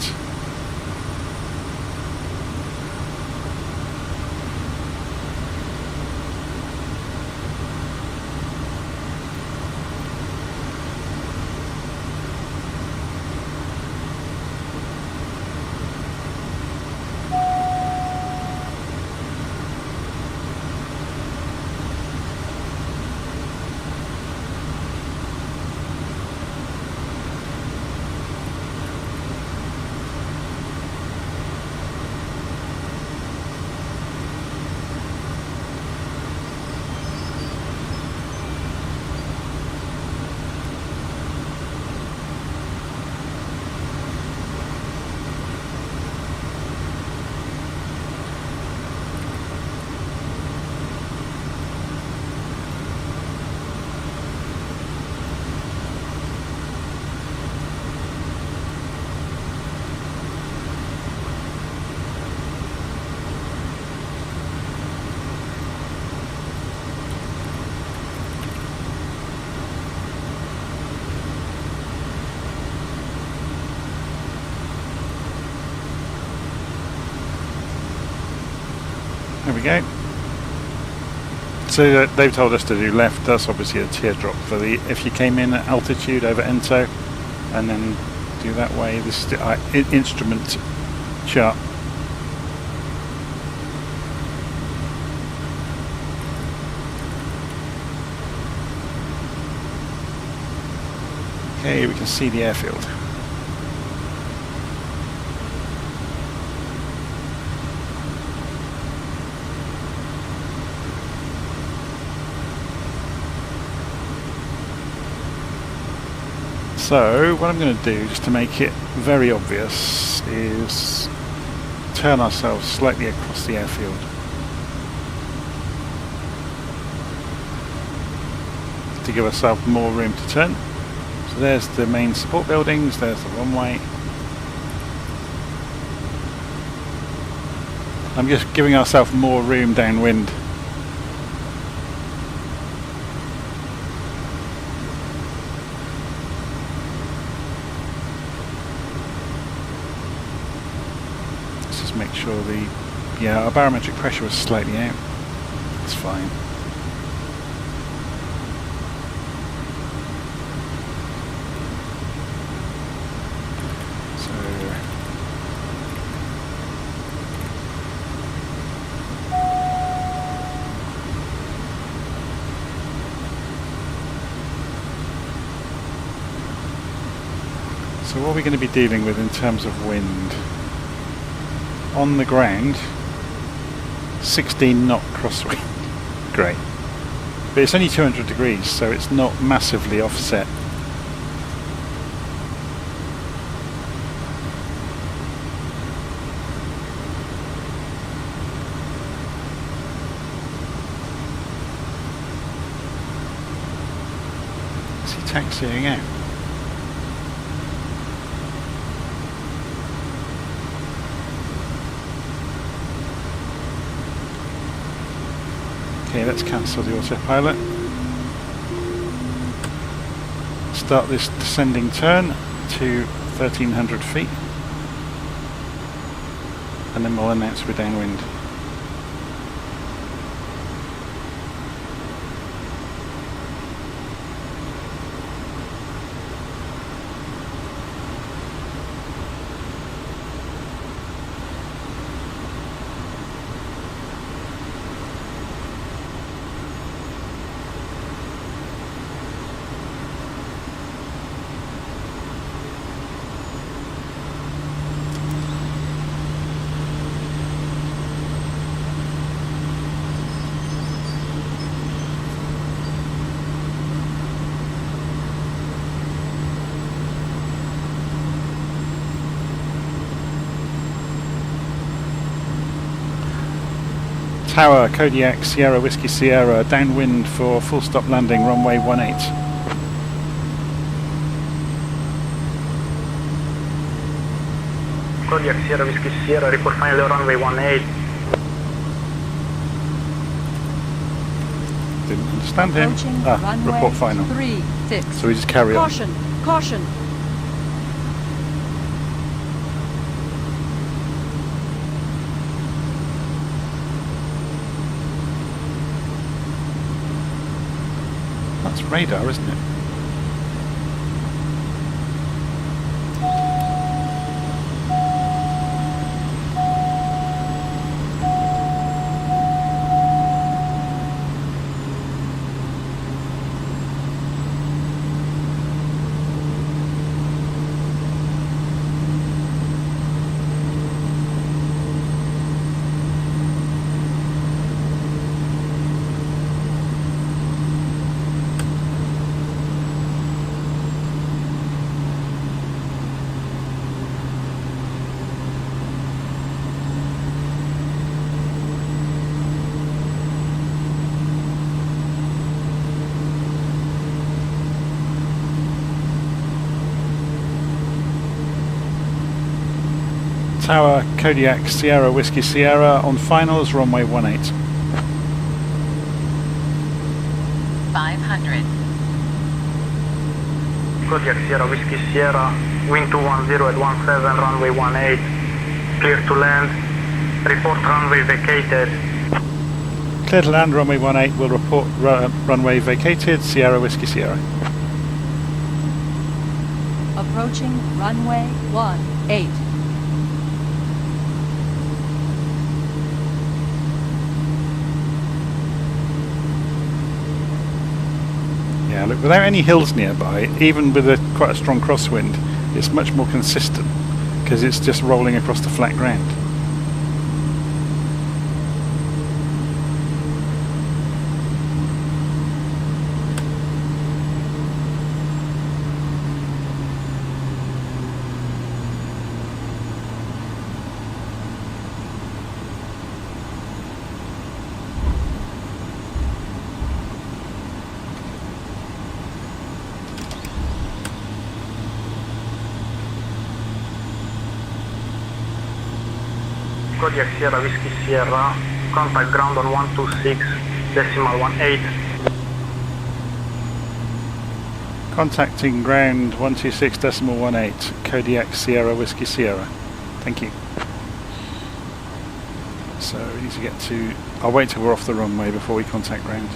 There we go. So they've told us to do left. That's obviously a teardrop for the if you came in at altitude over Ento and then do that way. This is the instrument chart. Okay, we can see the airfield. So what I'm going to do, just to make it very obvious, is turn ourselves slightly across the airfield. To give ourselves more room to turn. So there's the main support buildings, there's the runway. I'm just giving ourselves more room downwind. Make sure our barometric pressure was slightly out. It's fine. So what are we going to be dealing with in terms of wind? On the ground, 16 knot crosswind. Great. But it's only 200 degrees, so it's not massively offset. Is he taxiing out? Okay, let's cancel the autopilot. Start this descending turn to 1,300 feet. And then we'll announce we're downwind. Tower, Kodiak, Sierra Whiskey Sierra, downwind for full stop landing, runway 18. Kodiak, Sierra Whiskey Sierra, report final runway 18. Didn't understand him. Approaching runway Report final. 36. So we just carry on. Caution, caution. That's radar, isn't it? Tower, Kodiak, Sierra Whiskey Sierra on finals, runway 18. 500. Kodiak, Sierra Whiskey Sierra, wind 210 at 17, runway 18. Clear to land. Report runway vacated. Clear to land, runway 18 will report runway vacated, Sierra Whiskey Sierra. Approaching runway 18. Yeah, look, without any hills nearby, even with quite a strong crosswind, it's much more consistent because it's just rolling across the flat ground. Kodiak, Sierra Whiskey Sierra, contact ground on 126.18. Contacting ground 126.18, Kodiak, Sierra Whiskey Sierra. Thank you. So we need to get to... I'll wait till we're off the runway before we contact ground.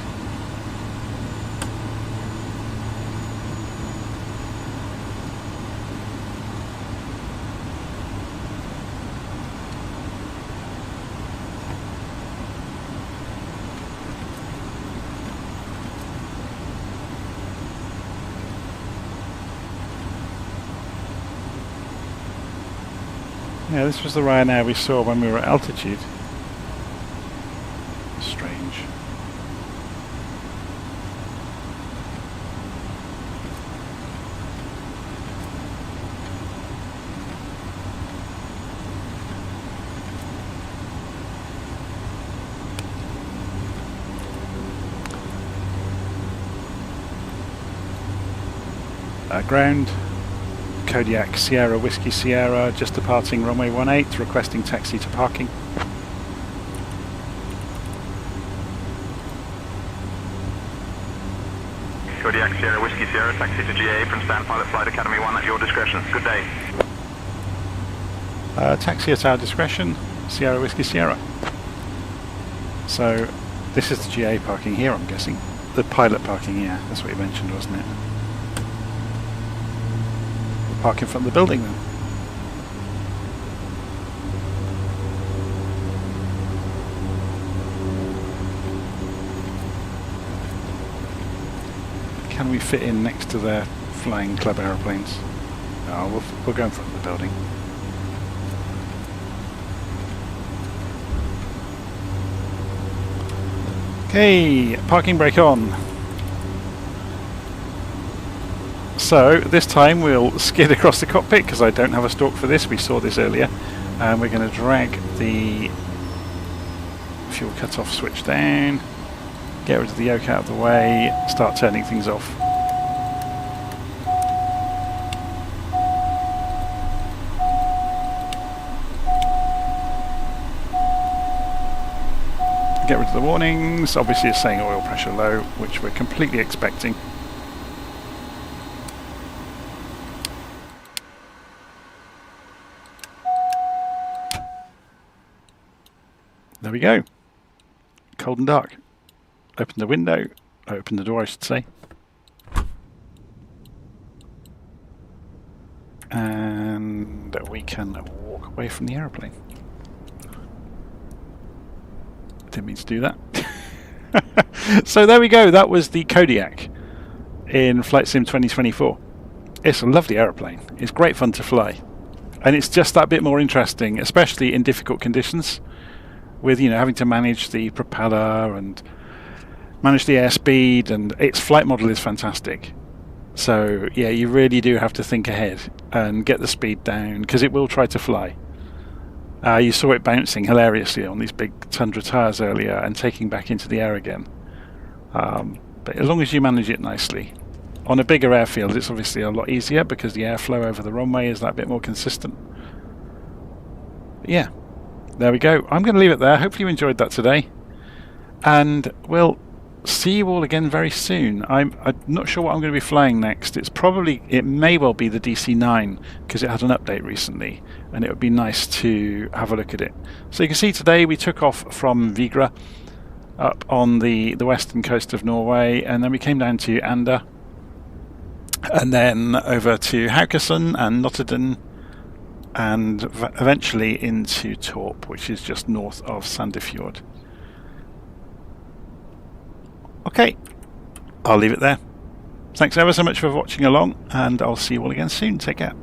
Yeah, this was the Ryanair we saw when we were at altitude. Strange. Ground. Kodiak, Sierra Whiskey Sierra, just departing runway 18, requesting taxi to parking. Kodiak, Sierra Whiskey Sierra, taxi to GA from Stand Pilot Flight Academy 1 at your discretion. Good day. Taxi at our discretion, Sierra Whiskey Sierra. So this is the GA parking here, I'm guessing. The pilot parking, yeah, that's what you mentioned, wasn't it? Park in front of the building then. Can we fit in next to their flying club aeroplanes? No, we'll go in front of the building. Okay, parking brake on. So this time we'll skid across the cockpit because I don't have a stalk for this. We saw this earlier, and we're going to drag the fuel cut-off switch down, get rid of the yoke out of the way, start turning things off. Get rid of the warnings. Obviously it's saying oil pressure low, which we're completely expecting. There we go. Cold and dark. Open the window. Open the door, I should say. And we can walk away from the aeroplane. Didn't mean to do that. So there we go. That was the Kodiak in Flight Sim 2024. It's a lovely aeroplane. It's great fun to fly. And it's just that bit more interesting, especially in difficult conditions, with, you know, having to manage the propeller and manage the airspeed, and its flight model is fantastic. So yeah, you really do have to think ahead and get the speed down, because it will try to fly. You saw it bouncing hilariously on these big Tundra tires earlier and taking back into the air again. But as long as you manage it nicely. On a bigger airfield it's obviously a lot easier because the airflow over the runway is that bit more consistent. But yeah, there we go. I'm going to leave it there. Hopefully you enjoyed that today. And we'll see you all again very soon. I'm not sure what I'm going to be flying next. It may well be the DC-9 because it had an update recently, and it would be nice to have a look at it. So you can see today we took off from Vigra up on the western coast of Norway, and then we came down to Anda, and then over to Haugesund and Notodden, and eventually into Torp, which is just north of Sandefjord. Okay, I'll leave it there. Thanks ever so much for watching along, and I'll see you all again soon. Take care.